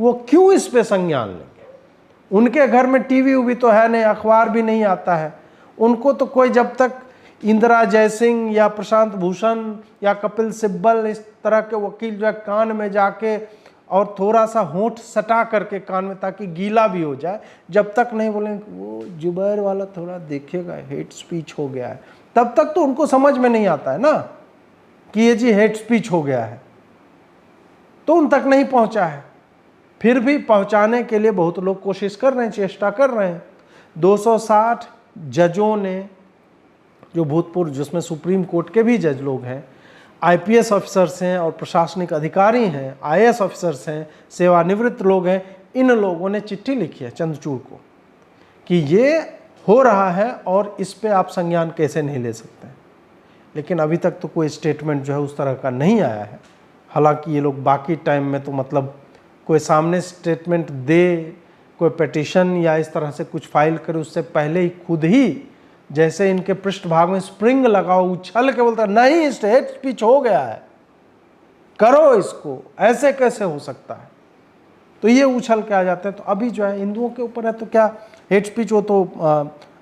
वो क्यों इस पे संज्ञान लेंगे? उनके घर में टीवी उवी तो है नहीं, अखबार भी नहीं आता है। उनको तो कोई, जब तक इंदिरा जयसिंह या प्रशांत भूषण या कपिल सिब्बल इस तरह के वकील जो है कान में जाके और थोड़ा सा होंठ सटा करके कान में ताकि गीला भी हो जाए, जब तक नहीं बोलेंगे वो जुबैर वाला थोड़ा देखिएगा हेट स्पीच हो गया है, तब तक तो उनको समझ में नहीं आता है ना कि ये जी हेट स्पीच हो गया है, तो उन तक नहीं पहुंचा है। फिर भी पहुंचाने के लिए बहुत लोग कोशिश कर रहे हैं, चेष्टा कर रहे हैं। 260 जजों ने, जो भूतपूर्व, जिसमें सुप्रीम कोर्ट के भी जज लोग हैं, आईपीएस ऑफिसर्स हैं और प्रशासनिक अधिकारी हैं, आईएएस ऑफिसर्स हैं, सेवानिवृत्त लोग हैं, इन लोगों ने चिट्ठी लिखी है चंद्रचूड़ को कि ये हो रहा है और इस पे आप संज्ञान कैसे नहीं ले सकते हैं। लेकिन अभी तक तो कोई स्टेटमेंट जो है उस तरह का नहीं आया है। हालांकि ये लोग बाकी टाइम में तो मतलब कोई सामने स्टेटमेंट दे, कोई पिटीशन या इस तरह से कुछ फाइल करे, उससे पहले ही खुद ही जैसे इनके पृष्ठभाग में स्प्रिंग लगाओ, उछल के बोलता नहीं हेट स्पीच हो गया है, करो इसको, ऐसे कैसे हो सकता है, तो ये उछल के आ जाते हैं। तो अभी जो है हिंदुओं के ऊपर है तो क्या हेट स्पीच हो तो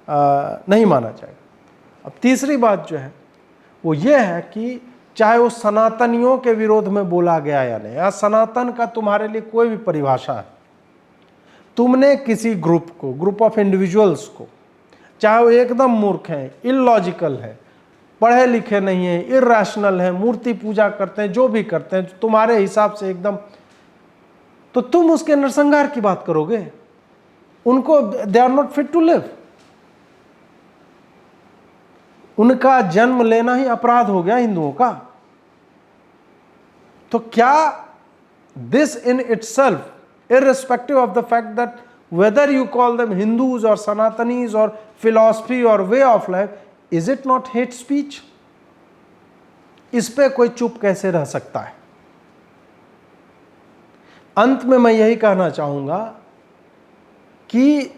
नहीं माना जाएगा। अब तीसरी बात जो है वो ये है कि चाहे वो सनातनियों के विरोध में बोला गया या नहीं, या सनातन का तुम्हारे लिए कोई भी परिभाषा है, तुमने किसी ग्रुप को, ग्रुप ऑफ इंडिविजुअल्स को, चाहे वो एकदम मूर्ख हैं, इलॉजिकल है, पढ़े लिखे नहीं है, इरैशनल है, मूर्ति पूजा करते हैं, जो भी करते हैं तुम्हारे हिसाब से एकदम, तो तुम उसके नरसंहार की बात करोगे? उनको, they are not fit to live. उनका जन्म लेना ही अपराध हो गया हिंदुओं का। तो क्या this in itself, irrespective of the fact that whether you call them Hindus or Sanatanis or philosophy or way of life, is it not hate speech? इस पे कोई चुप कैसे रह सकता है? अंत में मैं यही कहना चाहूंगा कि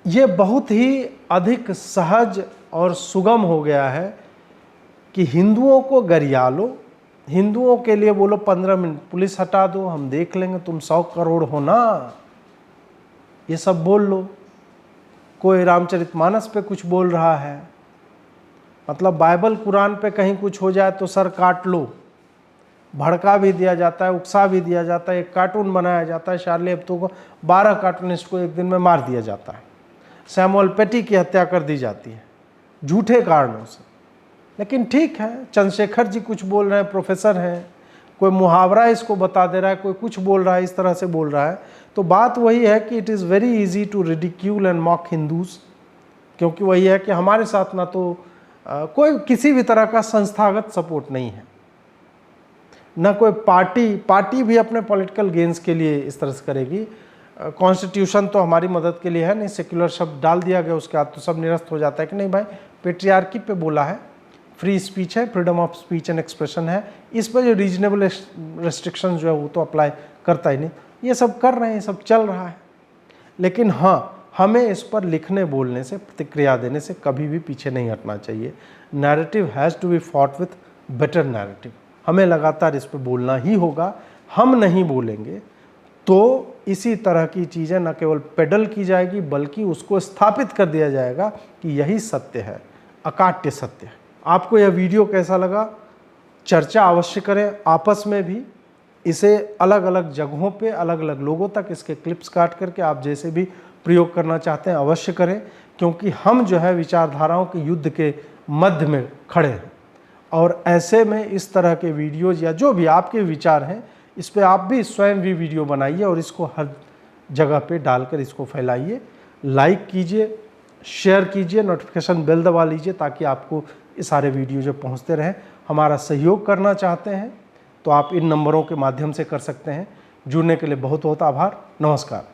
ये बहुत ही अधिक सहज और सुगम हो गया है कि हिंदुओं को गरिया लो, हिंदुओं के लिए बोलो 15 मिनट पुलिस हटा दो, हम देख लेंगे, तुम 100 करोड़ हो ना, ये सब बोल लो। कोई रामचरितमानस पे कुछ बोल रहा है, मतलब बाइबल कुरान पे कहीं कुछ हो जाए तो सर काट लो, भड़का भी दिया जाता है, उकसा भी दिया जाता है, एक कार्टून बनाया जाता है, शार्ली हेब्दो को 12 कार्टूनिस्ट को एक दिन में मार दिया जाता है, सैमुअल पेटी की हत्या कर दी जाती है झूठे कारणों से। लेकिन ठीक है, चंद्रशेखर जी कुछ बोल रहे हैं, प्रोफेसर हैं, कोई मुहावरा इसको बता दे रहा है, कोई कुछ बोल रहा है, इस तरह से बोल रहा है, तो बात वही है कि it is very easy to ridicule and mock Hindus, क्योंकि वही है कि हमारे साथ ना तो कोई किसी भी तरह का संस्थागत सपोर्ट नहीं है, ना कोई पार्टी भी अपने पॉलिटिकल गेन्स के लिए इस तरह से करेगी। कॉन्स्टिट्यूशन तो हमारी मदद के लिए है नहीं, सेक्युलर शब्द डाल दिया गया उसके बाद तो सब निरस्त हो जाता है कि नहीं भाई पेट्रियार्की पे बोला है, फ्री स्पीच है, freedom of speech and expression है, इस पर जो रीजनेबल रेस्ट्रिक्शन जो है वो तो अप्लाई करता ही नहीं। ये सब कर रहे हैं, ये सब चल रहा है, लेकिन हाँ हमें इस पर लिखने बोलने से, प्रतिक्रिया देने से कभी भी पीछे नहीं हटना चाहिए। Narrative has to be fought with better narrative, हमें लगातार इस पर बोलना ही होगा। हम नहीं बोलेंगे तो इसी तरह की चीज़ें न केवल पेडल की जाएगी बल्कि उसको स्थापित कर दिया जाएगा कि यही सत्य है, अकाट्य सत्य है। आपको यह वीडियो कैसा लगा? चर्चा अवश्य करें आपस में भी। इसे अलग अलग जगहों पे अलग अलग लोगों तक इसके क्लिप्स काट करके आप जैसे भी प्रयोग करना चाहते हैं अवश्य करें, क्योंकि हम जो है विचारधाराओं के युद्ध के मध्य में खड़े हैं। और ऐसे में इस तरह के वीडियोज़ या जो भी आपके विचार हैं इस पे आप भी स्वयं भी वीडियो बनाइए और इसको हर जगह पे डालकर इसको फैलाइए। लाइक कीजिए, शेयर कीजिए, नोटिफिकेशन बेल दबा लीजिए ताकि आपको ये सारे वीडियो जो पहुंचते रहें। हमारा सहयोग करना चाहते हैं तो आप इन नंबरों के माध्यम से कर सकते हैं। जुड़ने के लिए बहुत बहुत आभार। नमस्कार।